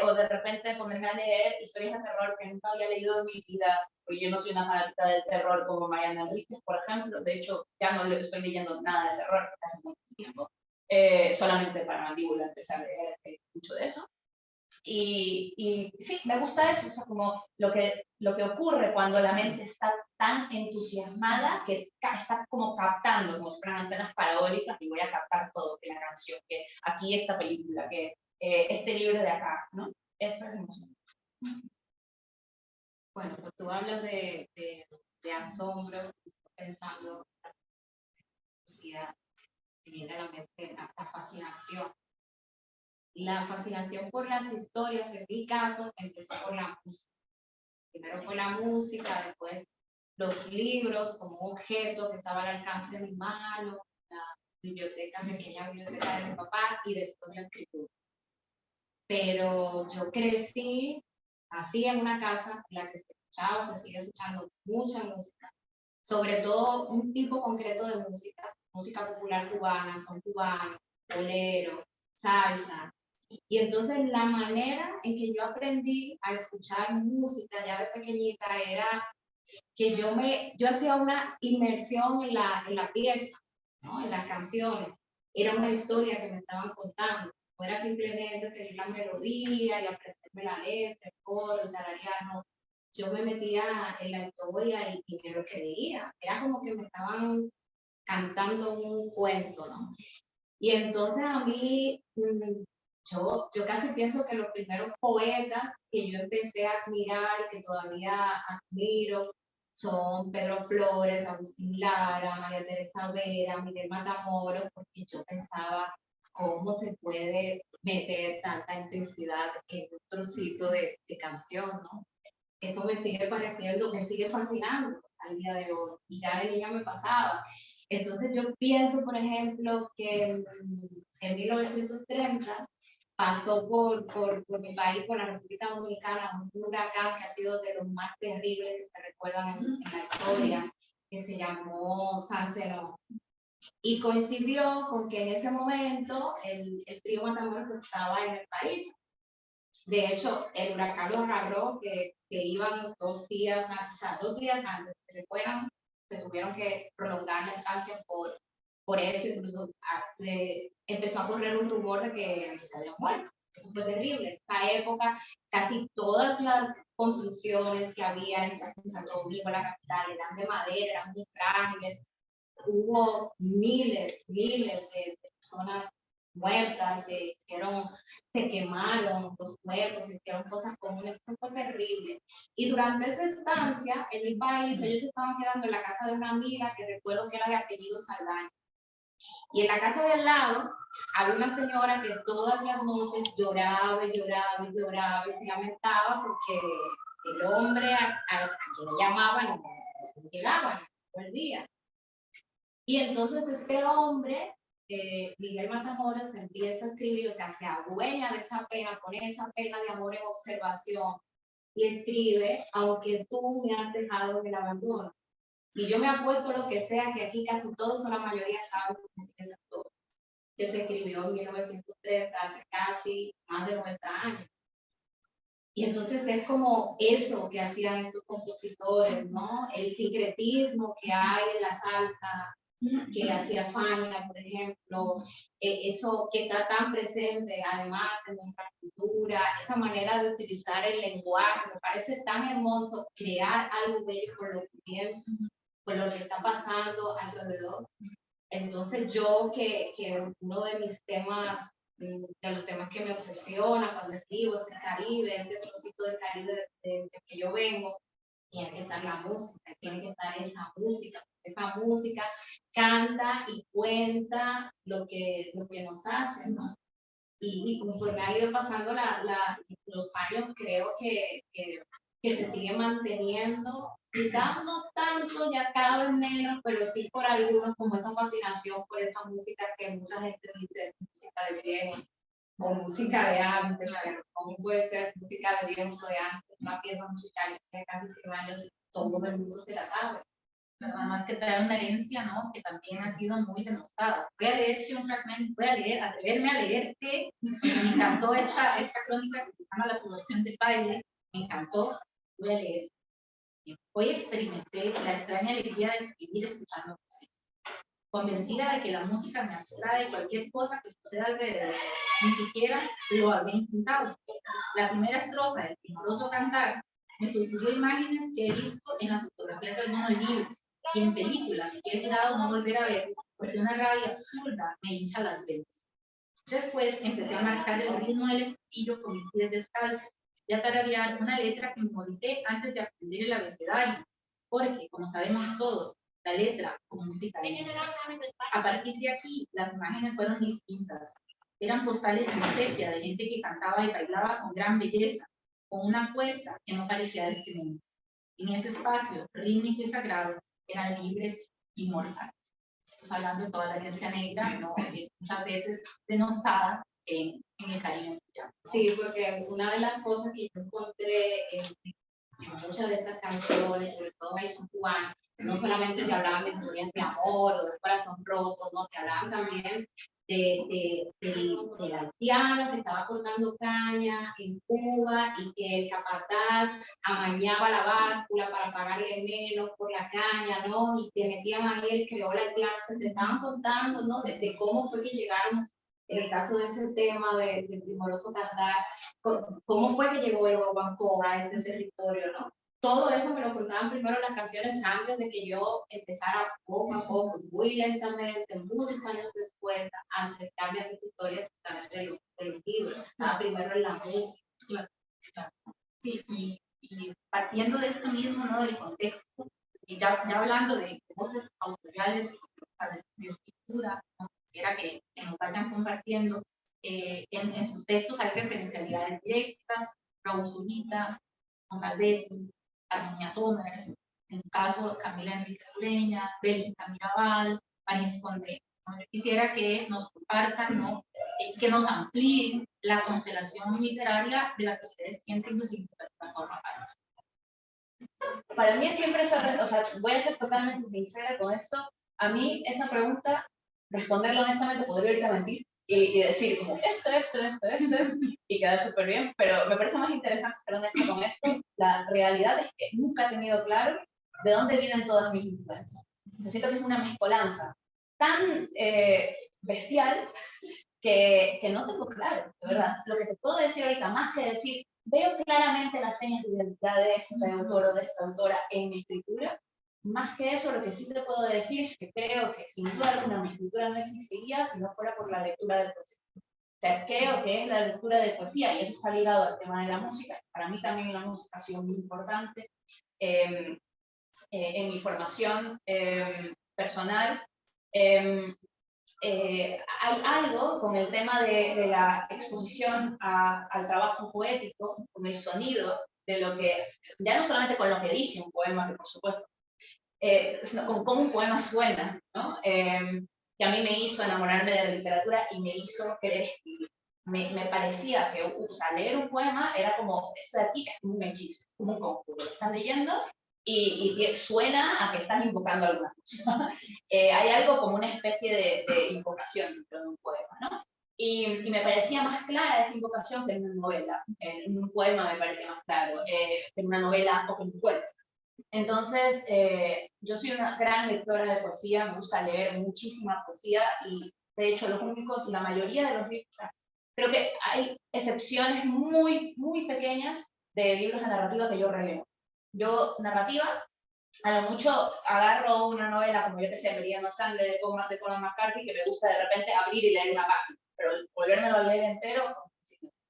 o de repente ponerme a leer historias de terror que nunca había leído en mi vida, porque yo no soy una fanática del terror como Mariana Enríquez, por ejemplo. De hecho, ya no estoy leyendo nada de terror hace mucho tiempo, solamente para Mandíbula empecé a leer mucho de eso. Y sí, me gusta eso, o sea, como lo que ocurre cuando la mente está tan entusiasmada que está como captando, como si fueran antenas parabólicas, y voy a captar todo, que la canción, que aquí esta película, que este libro de acá, ¿no? Eso es emocionante. Bueno, pues tú hablas de asombro, pensando en la curiosidad, me viene a la mente la fascinación. La fascinación por las historias, en mi caso, empezó por la música. Primero fue la música, después los libros como un objeto que estaba al alcance de mi mano, la biblioteca, pequeña biblioteca de mi papá, y después la escritura. pero yo crecí así en una casa en la que se escuchaba, se sigue escuchando mucha música, sobre todo un tipo concreto de música, música popular cubana, son cubanos, boleros, salsa. Y entonces la manera en que yo aprendí a escuchar música ya de pequeñita era que yo hacía una inmersión en la pieza, ¿no? En las canciones. Era una historia que me estaban contando. No era simplemente seguir la melodía y aprenderme la letra, el coro, el tararear, no. Yo me metía en la historia y me lo creía. Era como que me estaban cantando un cuento, ¿no? Y entonces a mí, yo casi pienso que los primeros poetas que yo empecé a admirar y que todavía admiro son Pedro Flores, Agustín Lara, María Teresa Vera, Miguel Matamoros, porque yo pensaba cómo se puede meter tanta intensidad en un trocito de canción, ¿no? Eso me sigue pareciendo, me sigue fascinando al día de hoy. Y ya de niña me pasaba. Entonces yo pienso, por ejemplo, que en 1930 pasó por mi país, por la República Dominicana, un huracán que ha sido de los más terribles que se recuerdan en la historia, que se llamó San Zenón. Y coincidió con que en ese momento el trío Matamoros estaba en el país. De hecho, el huracán los agarró que iban 2 días antes, o sea, 2 días antes que se fueran, se tuvieron que prolongar la estancia por eso, incluso se empezó a correr un rumor de que se habían muerto. Eso fue terrible. En esa época, casi todas las construcciones que había en Santo Domingo, la capital, eran de madera, eran muy frágiles. Hubo miles de personas muertas, se quemaron los cuerpos, se hicieron cosas comunes, eso fue terrible. Y durante esa estancia en el país, ellos estaban quedando en la casa de una amiga que recuerdo que era de apellido Saldaña. Y en la casa de al lado había una señora que todas las noches lloraba y lloraba y lloraba y se lamentaba porque el hombre a quien le llamaban no llegaba todo el día. Y entonces este hombre, Miguel Matamoros, empieza a escribir, o sea, se adueña de esa pena, pone esa pena de amor en observación y escribe, aunque tú me has dejado en el abandono. Y yo me apuesto lo que sea, que aquí casi todos o la mayoría saben que es autor, que se escribió en 1930, hace casi más de 90 años. Y entonces es como eso que hacían estos compositores, ¿no? El sincretismo que hay en la salsa, que hacía Fania, por ejemplo, eso que está tan presente además en nuestra cultura, esa manera de utilizar el lenguaje, me parece tan hermoso crear algo bello por lo que está pasando alrededor. Entonces yo que uno de mis temas, de los temas que me obsesiona cuando escribo es el Caribe, ese trocito del Caribe de que yo vengo, tiene que estar la música, tiene que estar esa música canta y cuenta lo que nos hace, ¿no? Y conforme ha ido pasando los años, creo que se sigue manteniendo, quizás no tanto, ya cada vez menos, pero sí por ahí uno como esa fascinación por esa música que mucha gente dice música de viejo o música de antes, pero ¿cómo puede ser música de viejo de antes? Una pieza musical que tiene casi 100 años, todo el mundo se la sabe. Nada más que trae una herencia, ¿no? Que también ha sido muy denostada. Voy a leerte un fragmento, atreverme a leerte. Me encantó esta crónica que se llama La subversión del baile. Me encantó. Voy a leer. Hoy experimenté la extraña alegría de escribir escuchando música. Convencida de que la música me abstrae de cualquier cosa que suceda alrededor. Ni siquiera lo había intentado. La primera estrofa del primoroso cantar me sugirió imágenes que he visto en las fotografías de algunos libros y en películas que he jurado no volver a ver porque una rabia absurda me hincha las venas. Después empecé a marcar el ritmo del estribillo con mis pies descalzos y a tararear una letra que memoricé antes de aprender el abecedario, porque, como sabemos todos, la letra como música. A partir de aquí, las imágenes fueron distintas. Eran postales en sepia de gente que cantaba y bailaba con gran belleza, con una fuerza que no parecía describir. En ese espacio rítmico y sagrado eran libres y mortales. Estamos hablando de toda la herencia negra, ¿no? Muchas veces denostada, en el Caribe. ¿Ya? Sí, porque una de las cosas que yo encontré en muchas de estas canciones, sobre todo en el son cubano, no solamente te hablaban de historias de amor o de corazón roto, no, te hablaban también del haitiano que estaba cortando caña en Cuba y que el capataz amañaba la báscula para pagarle menos por la caña, ¿no? Y te metían ahí el creol haitiano, se te estaban contando, ¿no? De cómo fue que llegaron, en el caso de ese tema del Primoroso Cazar, cómo fue que llegó el guaguancó a este territorio, ¿no? Todo eso me lo contaban primero las canciones antes de que yo empezara poco a poco, muy lentamente, muchos años después, a acercarme a esas historias a través de los libros. Estaba primero en la música. Claro, claro. Sí, y partiendo de esto mismo, ¿no? Del contexto, y ya hablando de voces autoriales, de escritura, ¿no? Quisiera que nos vayan compartiendo. En sus textos hay referencialidades directas, Raúl Zurita, Juan Calvetti, Armonía Somers, en el caso Camila Enríquez Ureña, Bélgica Mirabal, Panis Condé. ¿No? Yo quisiera que nos compartan, ¿no? Que nos amplíen la constelación literaria de la que ustedes sienten que su literatura forma parte. Para mí siempre esa, o sea, voy a ser totalmente sincera con esto, a mí esa pregunta, responderla honestamente, podría ahorita mentir y decir como esto, y quedar súper bien, pero me parece más interesante ser honesta con esto. La realidad es que nunca he tenido claro de dónde vienen todas mis influencias. Necesito que es una mezcolanza tan bestial que no tengo claro, de verdad. Lo que te puedo decir ahorita, más que decir, veo claramente las señas de identidad de este autor o de esta autora en mi escritura, más que eso, lo que sí te puedo decir es que creo que sin duda alguna mi escritura no existiría si no fuera por la lectura de poesía. O sea, creo que es la lectura de poesía, y eso está ligado al tema de la música. Para mí también la música ha sido muy importante en mi formación personal. Hay algo con el tema de la exposición al trabajo poético, con el sonido, de lo que, ya no solamente con lo que dice un poema, que por supuesto, sino con cómo un poema suena, ¿no? Que a mí me hizo enamorarme de la literatura y me hizo querer escribir. Me parecía que, o sea, leer un poema era como, esto de aquí es como un hechizo, como un conjuro. Estás leyendo y suena a que estás invocando alguna cosa. Hay algo como una especie de invocación dentro de un poema, ¿no? Y me parecía más clara esa invocación que en una novela. En un poema me parecía más claro, que en una novela o que en un cuento. Entonces, yo soy una gran lectora de poesía, me gusta leer muchísima poesía y, de hecho, la mayoría de los libros, o sea, creo que hay excepciones muy, muy pequeñas de libros de narrativa que yo releo. Yo, narrativa, a lo mucho agarro una novela como yo que sé, Meridiano Sangre de Cormac McCarthy, que me gusta de repente abrir y leer una página, pero volvérmelo a leer entero,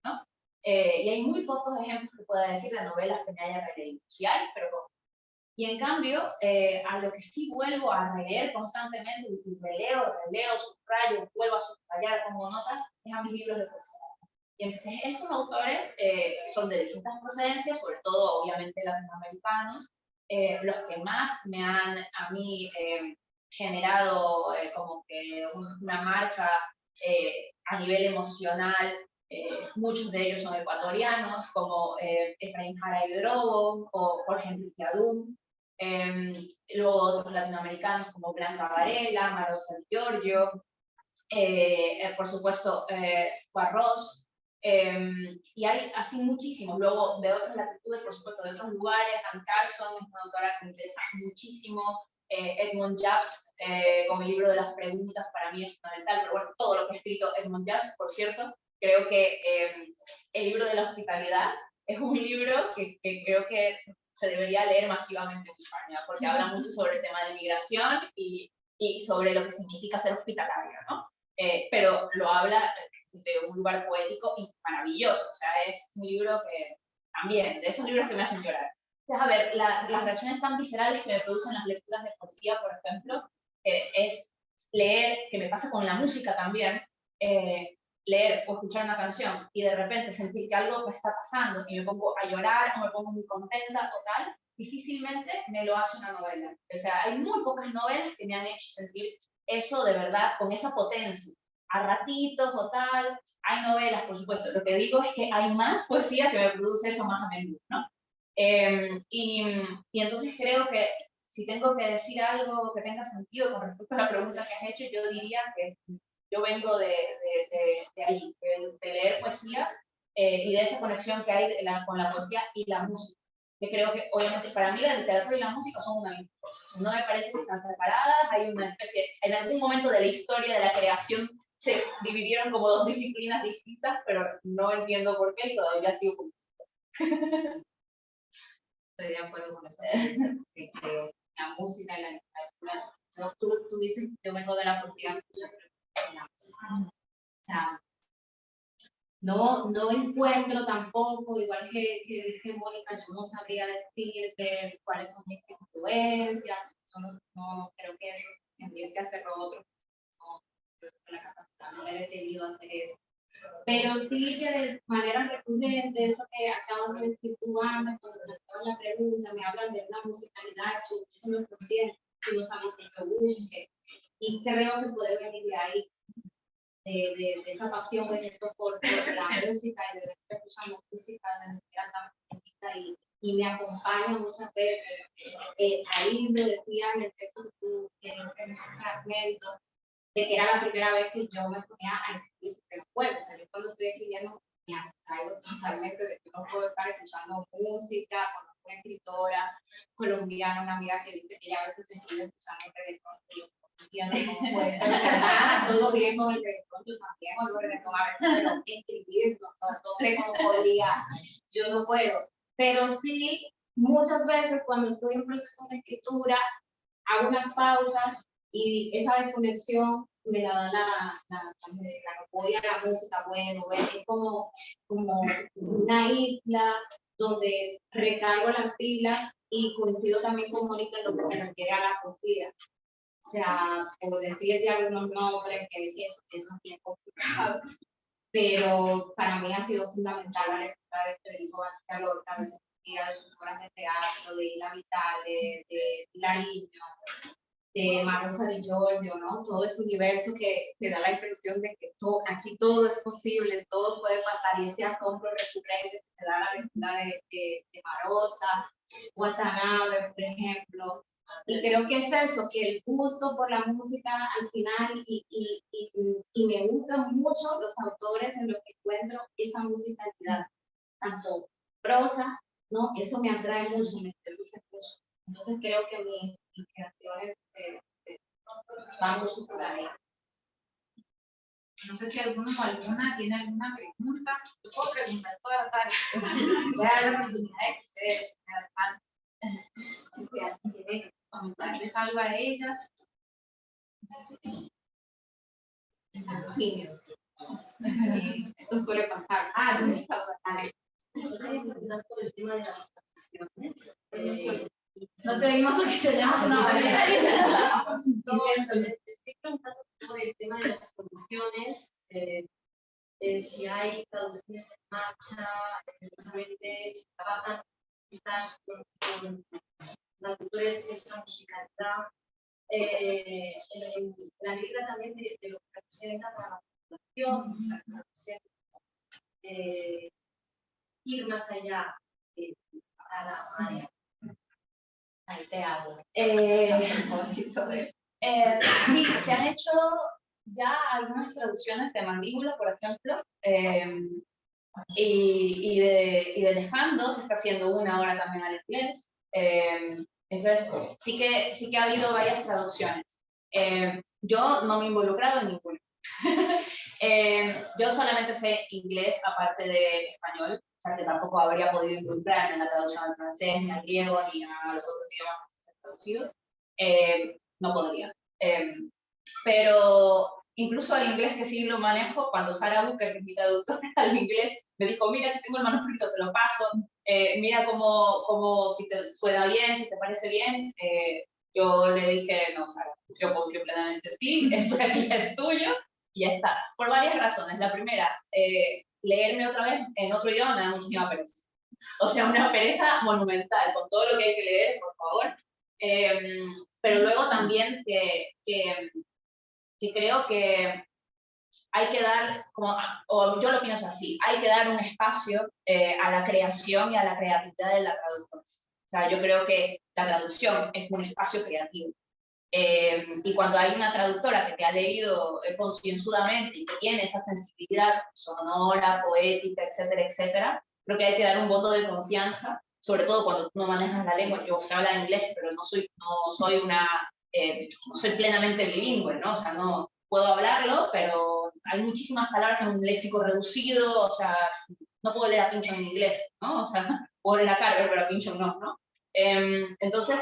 ¿no? Y hay muy pocos ejemplos que pueda decir de novelas que me haya releído. Sí hay, pero pocos. Y en cambio, a lo que sí vuelvo a releer constantemente, y releo, subrayo, vuelvo a subrayar como notas, es a mis libros de poesía. Y entonces estos autores son de distintas procedencias, sobre todo obviamente latinoamericanos, los que más me han a mí generado como que una marca a nivel emocional. Muchos de ellos son ecuatorianos, como Efraín Jara y Drobo o Jorge Enrique Adún. Luego otros latinoamericanos como Blanca Varela, Marosa Di Giorgio, por supuesto Barros, y hay así muchísimos. Luego de otras latitudes, por supuesto, de otros lugares, Anne Carson es una autora que me interesa muchísimo, Edmund Japs, con el libro de las preguntas, para mí es fundamental, pero bueno, todo lo que ha escrito Edmund Japs, por cierto, creo que el libro de la hospitalidad es un libro que creo que se debería leer masivamente en España, porque habla mucho sobre el tema de migración y sobre lo que significa ser hospitalario, ¿no? Pero lo habla de un lugar poético y maravilloso, o sea, es un libro que también, de esos libros que me hacen llorar. Entonces, a ver, las reacciones tan viscerales que me producen las lecturas de poesía, por ejemplo, es leer, que me pasa con la música también, leer o escuchar una canción y de repente sentir que algo me está pasando y me pongo a llorar o me pongo muy contenta o tal, difícilmente me lo hace una novela. O sea, hay muy pocas novelas que me han hecho sentir eso de verdad, con esa potencia. a ratitos o tal. Hay novelas, por supuesto. Lo que digo es que hay más poesía que me produce eso más a menudo, ¿no? Y entonces creo que si tengo que decir algo que tenga sentido con respecto a la pregunta que has hecho, yo diría que yo vengo de ahí, de leer poesía y de esa conexión que hay con la poesía y la música. Que creo que, obviamente, para mí la literatura y la música son una misma cosa. No me parece que están separadas, hay una especie, en algún momento de la historia de la creación se dividieron como dos disciplinas distintas, pero no entiendo por qué y todavía sigo con... Estoy de acuerdo con eso, que la música y la literatura, tú dices, yo vengo de la poesía, yo creo que la música. O sea, no encuentro tampoco, igual que dice Mónica, yo no sabría decirte cuáles son mis influencias, no creo que eso tendría que hacerlo otro, no creo que la capacidad no me he detenido a hacer eso. Pero sí que de manera recurrente, eso que acabas de decir tú antes, cuando planteabas la pregunta, me hablan de una musicalidad, yo eso no es consciente, yo no sabes que yo busque, y creo que puede venir de ahí, de esa pasión que siento por la música y de ver escuchando música desde que era tan pequeñita y me acompaña muchas veces. Ahí me decía en el texto que tú leíste en un fragmento, de que era la primera vez que yo me ponía a escribir en el juego. O sea, yo cuando estoy escribiendo me abstraigo totalmente de que no puedo estar escuchando música con una escritora colombiana, una amiga que dice que ella a veces escribe escuchando reggaetón. Yo no entiendo cómo puede ser, nada, todo bien con el reggaetón, yo también oigo el reggaetón a veces, pero escribir, no sé cómo podría, yo no puedo. Pero sí, muchas veces cuando estoy en proceso de escritura, hago unas pausas y esa desconexión me la da la música. No voy a la música, bueno, es como una isla donde recargo las pilas y coincido también con Mónica en lo que se refiere a la acogida. O sea, por decirte algunos nombres, que eso es bien complicado, pero para mí ha sido fundamental la lectura de Federico García Lorca, de sus obras de teatro, de Hilda Vital, de Lariño, de Marosa Di Giorgio, ¿no? Todo ese universo que te da la impresión de que aquí todo es posible, todo puede pasar, y ese asombro recurrente que te da la lectura de Marosa, Watanabe, por ejemplo. Y creo que es eso, que el gusto por la música al final, y me gustan mucho los autores en los que encuentro esa musicalidad, tanto prosa, ¿no? Eso me atrae mucho, me seduce mucho. Entonces creo que mis creaciones van mucho por ahí. No sé si alguno o alguna tiene alguna pregunta. Yo puedo preguntar toda la tarde. Voy a dar la oportunidad de que ustedes si alguien quiere comentarles algo a ellas. Tímidos. Esto suele pasar. ¿Dónde está? Por el tema de las canciones. No te oímos porque tenemos una barrera. Estoy preguntando por el tema de las traducciones, si hay traducciones en marcha, precisamente si trabajan quizás con traductores esta musicalidad, la medida también de lo que representa para la población, ir más allá de cada área. Ahí te hablo. Sí, se han hecho ya algunas traducciones de Mandíbula, por ejemplo, y de Nefando se está haciendo una ahora también al inglés. Entonces, sí que ha habido varias traducciones. Yo no me he involucrado en ninguna. Yo solamente sé inglés aparte de español, o sea que tampoco habría podido involucrarme en la traducción al francés, ni al griego, ni a los otros idiomas que se han traducido. No podría. Pero incluso al inglés, que sí lo manejo, cuando Sara Booker, que es mi traductora al inglés, me dijo, mira, que tengo el manuscrito, te lo paso, mira cómo si te suena bien, si te parece bien. Yo le dije, no, Sara, yo confío plenamente en ti, esto aquí es tuyo, y ya está. Por varias razones. La primera, leerme otra vez en otro idioma me da muchísima pereza. O sea, una pereza monumental, con todo lo que hay que leer, por favor. Pero luego también que creo que hay que dar, o yo lo pienso así, hay que dar un espacio a la creación y a la creatividad de la traductora. O sea, yo creo que la traducción es un espacio creativo. Y cuando hay una traductora que te ha leído concienzudamente y que tiene esa sensibilidad sonora, poética, etcétera, etcétera, creo que hay que dar un voto de confianza, sobre todo cuando tú no manejas la lengua. Yo sé hablar inglés, pero no soy plenamente bilingüe, ¿no? O sea, no puedo hablarlo, pero hay muchísimas palabras en un léxico reducido, o sea, no puedo leer a Pynchon en inglés, ¿no? O sea, puedo leer a Carver, pero a Pynchon no, ¿no? Entonces,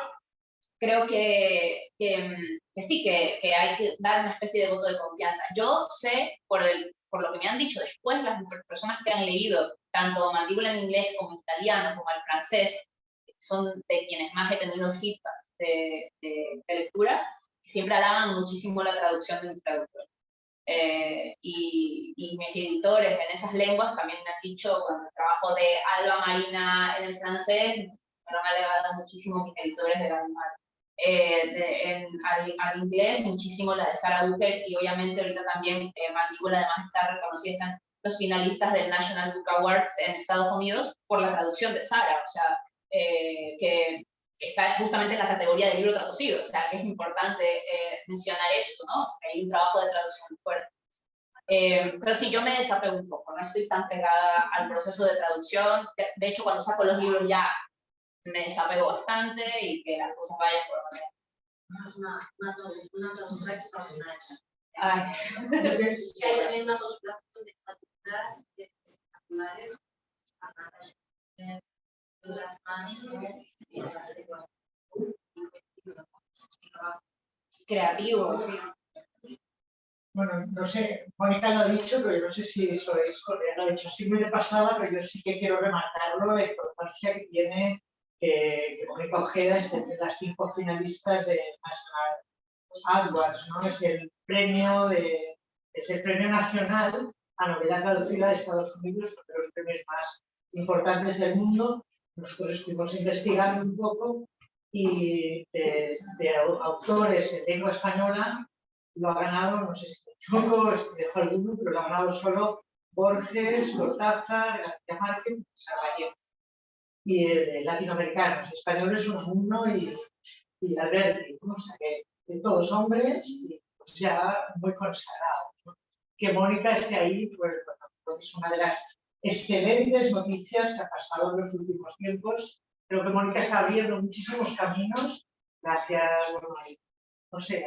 creo que sí, que hay que dar una especie de voto de confianza. Yo sé, por lo que me han dicho después, las personas que han leído tanto Mandíbula en inglés como en italiano, como el francés, son de quienes más he tenido feedbacks de lectura, que siempre alaban muchísimo la traducción de mis traductores. Y mis editores en esas lenguas también me han dicho, cuando el trabajo de Alba Marina en el francés, me han alegado muchísimo mis editores de la misma. Al inglés, muchísimo la de Sarah Booker, y obviamente ahorita también Mandíbula además está reconocida, están los finalistas del National Book Awards en Estados Unidos por la traducción de Sarah, o sea, que está justamente en la categoría de libro traducido, o sea, que es importante mencionar esto, ¿no? O sea, que hay un trabajo de traducción fuerte. Pero sí, yo me desapego un poco, no estoy tan pegada al proceso de traducción. De hecho, cuando saco los libros ya me desapego bastante y que las cosas vayan por donde. Es una traductora extraordinaria. Ay. Hay también una traductora de traductoras espectaculares, las más Creativos, sí. Bueno, no sé, Mónica lo ha dicho, pero yo no sé si eso es correcto. Lo ha dicho así muy de pasada, pero yo sí que quiero remarcarlo, la importancia que tiene que Mónica Ojeda esté entre las 5 finalistas de National Awards, ¿no? Es el premio nacional a novela traducida de Estados Unidos, uno de los premios más importantes del mundo. Nosotros estuvimos investigando un poco y de autores en lengua española lo ha ganado, no sé si me equivoco, dejo alguno, pero lo ha ganado solo Borges, Cortázar, García Márquez y Sarabia. Y latinoamericanos, españoles uno y Alberti, ¿no? O sea que todos hombres y pues ya muy consagrados, ¿no? Que Mónica esté ahí, pues es una de las excelentes noticias que ha pasado en los últimos tiempos. Creo que Mónica está abriendo muchísimos caminos gracias, bueno, no sé,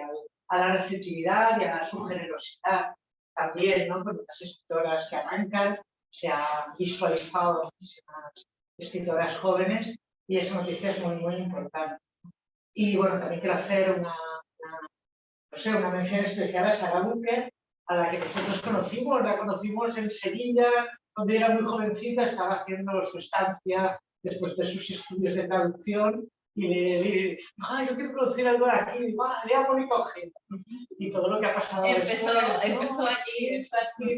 a la receptividad y a su generosidad también, ¿no? Con las escritoras que arrancan, se ha visualizado muchísimas escritoras jóvenes y esa noticia es muy, muy importante. Y bueno, también quiero hacer una mención especial a Sarah Booker, a la que nosotros la conocimos en Sevilla, donde era muy jovencita, estaba haciendo su estancia después de sus estudios de traducción, y le dije, yo quiero producir algo de aquí, lea Mónica Ojeda. Y todo lo que ha pasado Empezó aquí,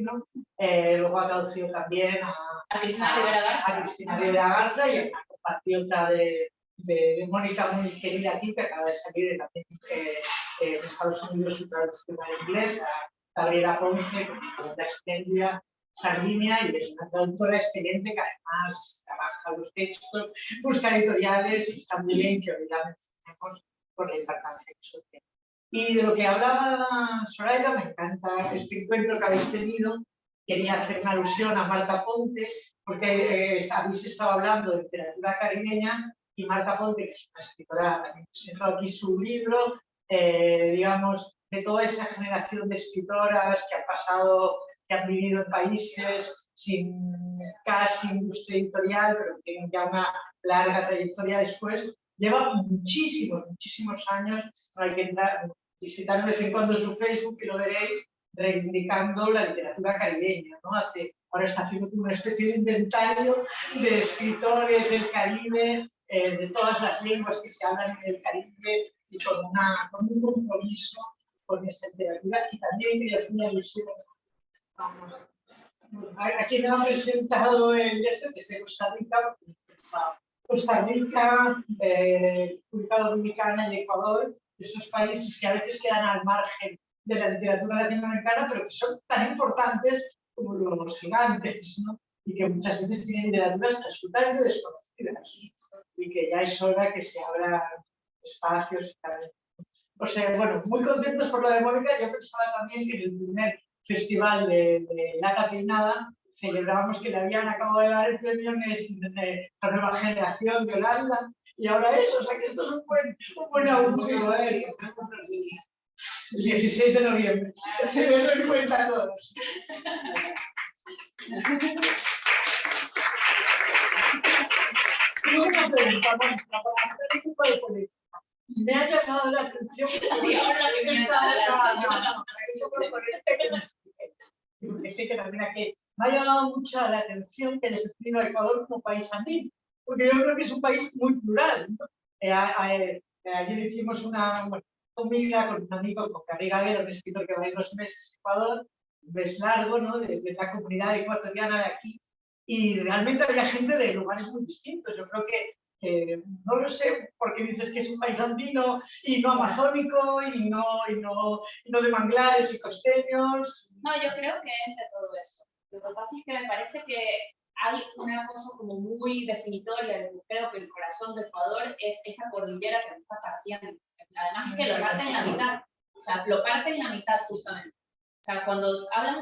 ¿no? Luego ha traducido también a Cristina Rivera Garza. A Cristina Rivera Garza y a una compatriota de Mónica muy querida aquí, que acaba de salir también en Estados Unidos su traducción al inglés, a Gabriela Ponce, con la espléndida Sardinia, y es una traductora excelente que además trabaja los textos, busca editoriales y está muy bien que hoy la mencionemos por la importancia que eso tiene. Y de lo que hablaba Zoraida, me encanta este encuentro que habéis tenido. Quería hacer una alusión a Marta Ponte, porque habéis estado hablando de literatura caribeña y Marta Ponte, que es una escritora, también presentó aquí su libro, digamos, de toda esa generación de escritoras que han pasado, que han vivido en países sin casi industria editorial, pero que tienen ya una larga trayectoria después. Lleva muchísimos años, hay que visitar de vez en cuando su Facebook, que lo veréis, reivindicando la literatura caribeña, ¿no? Ahora está haciendo una especie de inventario de escritores del Caribe, de todas las lenguas que se hablan en el Caribe, y con un compromiso con esa literatura. Y también quería hacer una alusión a quien me ha presentado el que es de Costa Rica, República Dominicana y Ecuador, esos países que a veces quedan al margen de la literatura latinoamericana, pero que son tan importantes como los gigantes, ¿no? Y que muchas veces tienen literaturas absolutamente desconocidas y que ya es hora que se abran espacios. O sea, bueno, muy contentos por lo de Mónica. Yo pensaba también que en el primer festival de Lata Peinada celebrábamos que le habían acabado de dar el premio de la nueva generación de Holanda y ahora eso, o sea que esto es un buen augurio, ¿eh? El 16 de noviembre. Tenedlo en cuenta a todos. Tengo una pregunta, Mónica, para hacer un poco de política. Me ha llamado la atención. Sí, ahora la primera. Porque sé que también aquí me ha llamado mucho la atención que les defino a Ecuador como país andino, porque yo creo que es un país muy plural, ¿no? Ayer hicimos una comida con un amigo, con Gary Gaguero, un escritor que va a ir 2 meses a Ecuador, un mes largo, ¿no? De la comunidad ecuatoriana de aquí, y realmente había gente de lugares muy distintos. Yo creo que no lo sé por qué dices que es un país andino y no amazónico y no de manglares y costeños. No, yo creo que es de todo eso. Lo que pasa es que me parece que hay una cosa como muy definitoria. Creo que el corazón de Ecuador es esa cordillera que nos está partiendo. Además es que lo parte en la mitad. O sea, lo parte en la mitad justamente. O sea, cuando hablas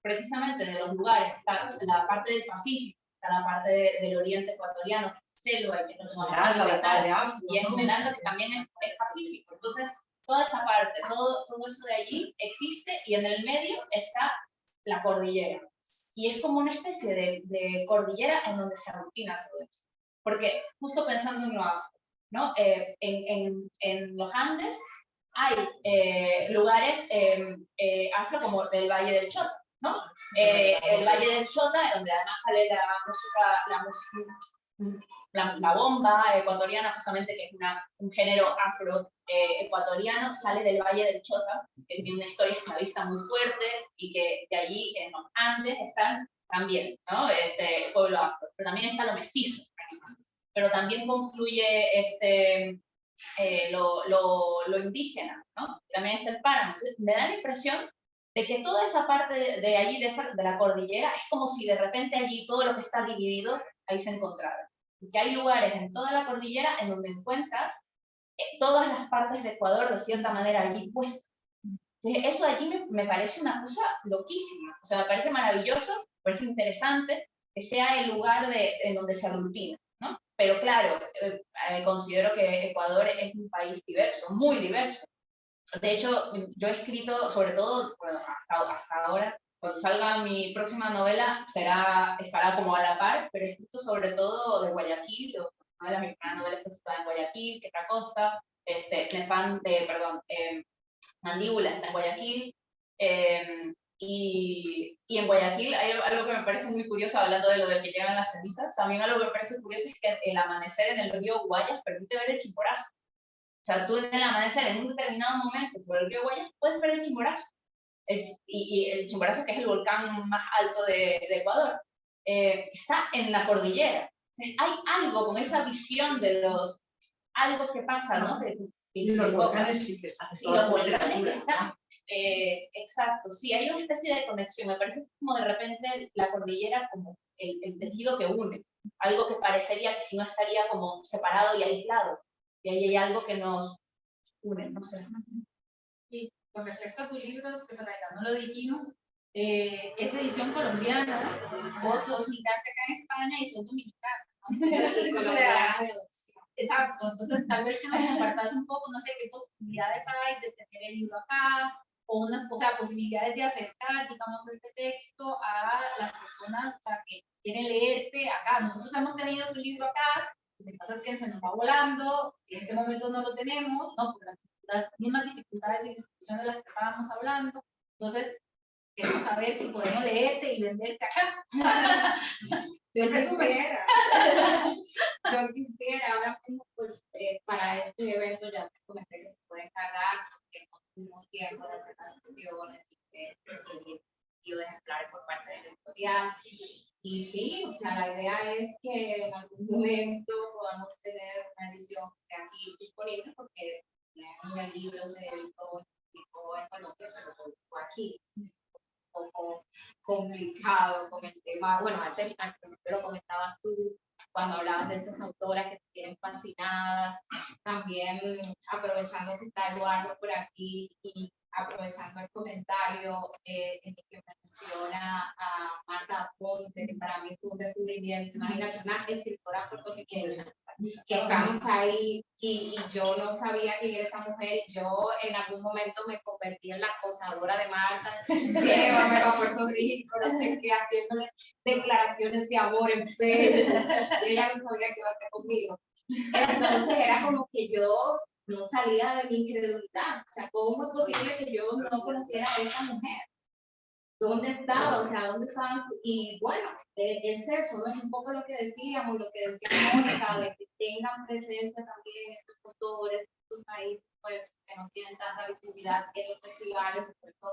precisamente de los lugares, está la parte del Pacífico, está la parte del oriente ecuatoriano, selva, y que no son y Esmeralda, que también es Pacífico. Entonces, toda esa parte, todo eso de allí existe y en el medio está la cordillera. Y es como una especie de cordillera en donde se aglutina todo eso. Porque justo pensando en lo afro, ¿no? En los Andes hay lugares afro como el Valle del Chota, ¿no? El Valle del Chota, donde además sale la bomba ecuatoriana, justamente, que es un género afro ecuatoriano, sale del Valle del Chota, que tiene una historia esclavista muy fuerte y que de allí en los Andes están también, ¿no? El pueblo afro, pero también está lo mestizo, pero también confluye lo indígena, ¿no? También está el páramo. Entonces, me da la impresión de que toda esa parte de allí, de la cordillera, es como si de repente allí todo lo que está dividido, ahí se encontrara. Y que hay lugares en toda la cordillera en donde encuentras todas las partes de Ecuador de cierta manera allí puestas. Entonces, eso de allí me parece una cosa loquísima. O sea, me parece maravilloso, me parece interesante que sea el lugar en donde se aglutina, ¿no? Pero claro, considero que Ecuador es un país diverso, muy diverso. De hecho, yo he escrito, sobre todo, bueno, hasta ahora, cuando salga mi próxima novela, estará como a la par, pero he escrito sobre todo de Guayaquil. Una de las primeras novelas está situada en Guayaquil, que es la costa, Mandíbula está en Guayaquil, y en Guayaquil hay algo que me parece muy curioso, hablando de lo de que llegan las cenizas. También algo que me parece curioso es que el amanecer en el río Guayas permite ver el Chimborazo. O sea, tú en el amanecer, en un determinado momento por el río Guayas, puedes ver el Chimborazo. Y el Chimborazo, que es el volcán más alto de Ecuador, está en la cordillera. Entonces, hay algo con esa visión de algo que pasa, ¿no? Y los volcanes sí que están. Sí, los volcanes que están. Exacto, sí, hay una especie de conexión. Me parece como de repente la cordillera como el tejido que une. Algo que parecería que si no estaría como separado y aislado. Y ahí hay algo que nos une, no sé. Y con respecto a tus libros, que no lo dijimos, es edición colombiana, vos sos migrante acá en España y sos dominicano, ¿no? O sea, exacto, entonces tal vez que nos compartas un poco, no sé qué posibilidades hay de tener el libro acá, o posibilidades de acercar, digamos, este texto a las personas, o sea, que quieren leerte acá. Nosotros hemos tenido tu libro acá, lo que pasa es que se nos va volando, en este momento no lo tenemos, ¿no? Por las mismas dificultades de distribución de las que estábamos hablando. Entonces, queremos saber si podemos leerte y venderte acá. Yo quisiera, ahora mismo, pues, para este evento ya te comenté que se puede encargar, porque no tuvimos tiempo de hacer las gestiones y de recibir envío de ejemplares por parte del editorial. Y sí, o sea, la idea es que en algún momento podamos tener una edición aquí disponible, porque el libro se editó publicó en Colombia, pero lo publicó aquí. Un poco complicado con el tema, bueno, al principio lo comentabas tú, cuando hablabas de estas autoras que te tienen fascinadas, también aprovechando que está Eduardo por aquí y aprovechando el comentario en el que menciona a Marta Ponte, que para mí fue un descubrimiento, imagínate, una escritora puertorriqueña, que estamos ahí y yo no sabía quién era esta mujer, y yo en algún momento me convertí en la acosadora de Marta, llévame a Puerto Rico, no sé qué, haciéndole declaraciones de amor en Facebook, y ella no sabía qué iba a hacer conmigo. Entonces era como que yo no salía de mi incredulidad. O sea, ¿cómo es posible que yo no conociera a esta mujer? ¿Dónde estaba? O sea, ¿dónde estaban? Y bueno, es eso, ¿no? Es un poco lo que decíamos, lo que decía Mónica, de que tengan presencia también estos autores, estos países, pues, que no tienen tanta visibilidad en los festivales. Por eso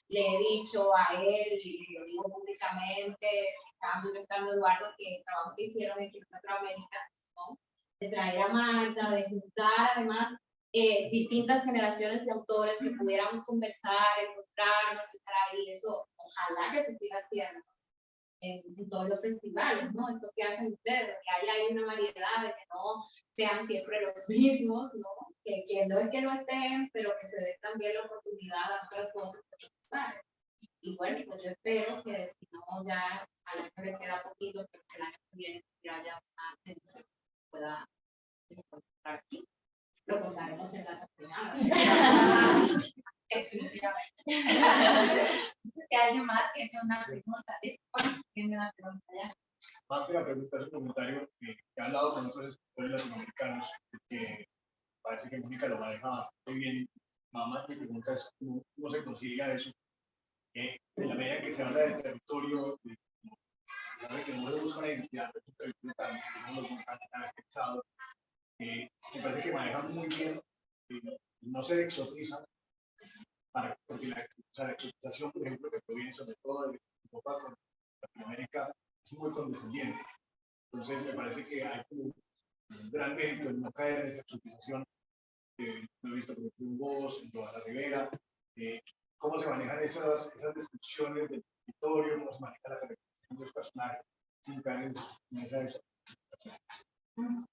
le he dicho a él, y lo digo públicamente, estaba comentando Eduardo, que el trabajo que hicieron en Kilómetro América, ¿no? De traer a Marta, de juntar además distintas generaciones de autores que pudiéramos conversar, encontrarnos, estar ahí, eso ojalá que se siga haciendo en todos los festivales, ¿no? Esto que hacen ustedes, que haya una variedad, de que no sean siempre los mismos, ¿no? Que no es que no estén, pero que se dé también la oportunidad a otras cosas de los festivales. Y bueno, pues yo espero que si no ya al año le queda poquito, pero que el año que viene ya haya una edición que pueda encontrar aquí. Lo contaremos en la terminada. Exclusivamente. Entonces, que alguien más tiene una pregunta. Tiene una pregunta ya. Más que la pregunta, es un comentario que he hablado con otros escritores latinoamericanos, que parece que Mónica lo maneja bastante bien. Mamá, mi pregunta es cómo se concilia eso. En la medida que se habla del territorio, que no se busca una identidad de su territorio tan afectado, me parece que manejan muy bien, no se exotizan, porque la exotización, por ejemplo, que proviene sobre todo de Europa con Latinoamérica, es muy condescendiente. Entonces, me parece que hay un gran mérito en no caer en esa exotización. Lo he visto, por ejemplo, en vos, en toda la Rivera, cómo se manejan esas descripciones del territorio, cómo se maneja la caracterización de los personajes, sin caer en esa exotización.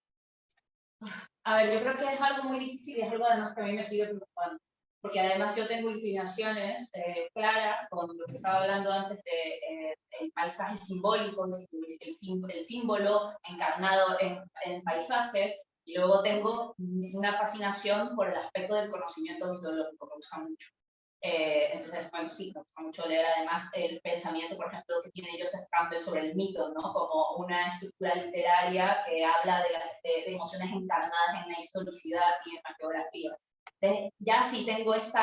A ver, yo creo que es algo muy difícil y es algo además que a mí me sigue preocupando, porque además yo tengo inclinaciones claras con lo que estaba hablando antes de el paisaje simbólico, el símbolo encarnado en paisajes, y luego tengo una fascinación por el aspecto del conocimiento mitológico, me gusta mucho. Entonces, bueno, sí, me gusta mucho leer además el pensamiento, por ejemplo, que tiene Joseph Campbell sobre el mito, ¿no? Como una estructura literaria que habla de emociones encarnadas en la historicidad y en la geografía. Entonces, ya si tengo este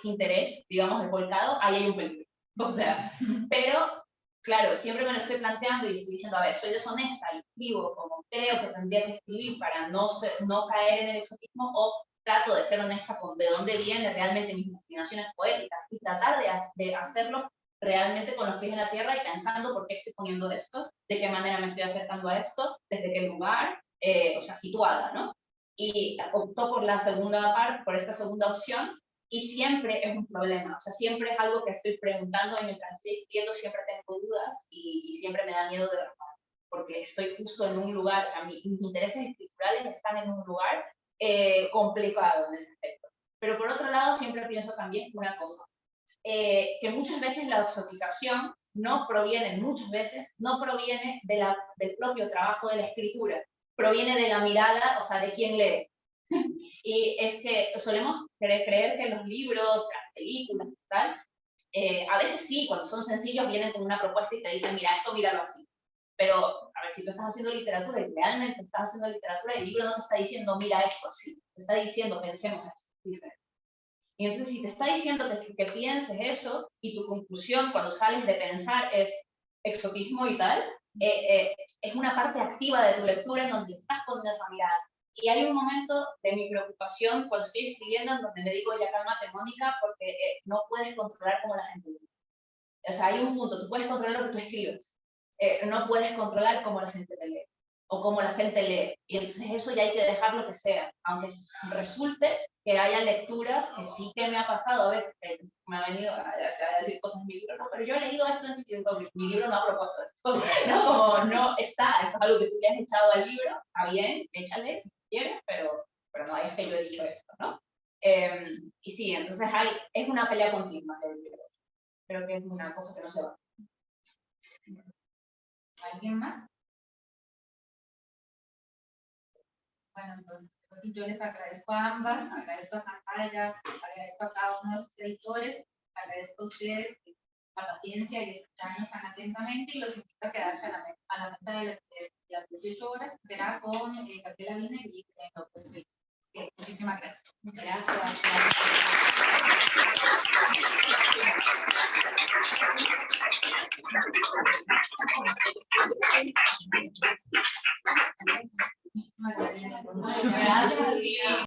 interés, digamos, volcado, ahí hay un peligro. O sea, pero, claro, siempre me lo estoy planteando y estoy diciendo, a ver, soy deshonesta y escribo como creo que tendría que escribir para no caer en el exotismo, o trato de ser honesta con de dónde vienen realmente mis inclinaciones poéticas y tratar de hacerlo realmente con los pies en la tierra y pensando por qué estoy poniendo esto, de qué manera me estoy acercando a esto, desde qué lugar, o sea, situada, ¿no? Y optó por la segunda parte, por esta segunda opción, y siempre es un problema, o sea, siempre es algo que estoy preguntando y mientras estoy escribiendo siempre tengo dudas y siempre me da miedo de verdad, porque estoy justo en un lugar, o sea, mis intereses escriturales están en un lugar complicado en ese aspecto. Pero por otro lado, siempre pienso también una cosa, que muchas veces la exotización muchas veces no proviene del propio trabajo de la escritura, proviene de la mirada, o sea, de quien lee. Y es que solemos creer que los libros, las películas, tal, a veces sí, cuando son sencillos vienen con una propuesta y te dicen, mira, esto míralo así. Pero, a ver, si tú estás haciendo literatura y realmente estás haciendo literatura, el libro no te está diciendo, mira esto así, te está diciendo, pensemos esto, diferente. Y entonces, si te está diciendo que pienses eso, y tu conclusión cuando sales de pensar es exotismo y tal, es una parte activa de tu lectura en donde estás poniendo esa mirada. Y hay un momento de mi preocupación cuando estoy escribiendo en donde me digo, ya cálmate, Mónica, porque no puedes controlar cómo la gente lee. O sea, hay un punto, tú puedes controlar lo que tú escribes, no puedes controlar cómo la gente te lee. o cómo la gente lee. Y entonces eso ya hay que dejarlo que sea, aunque resulte que haya lecturas que sí que me ha pasado a veces, que me ha venido a decir cosas en mi libro, no, pero yo he leído esto en mi libro, no ha propuesto esto, ¿no? Como no está, es algo que tú le has echado al libro, está bien, échale si quieres, pero no es que yo he dicho esto, ¿no? Y sí, entonces es una pelea continua del libro. Creo que es una cosa que no se va. ¿Alguien más? Bueno, entonces yo les agradezco a ambas, agradezco a Natalia, agradezco a cada uno de sus editores, agradezco a ustedes la paciencia y escucharnos tan atentamente y los invito a quedarse a la mesa de las 18 horas, será con Gabriela Wiener y López Felipe. Muchísimas gracias. Gracias. Muchísimas gracias. Gracias a ti.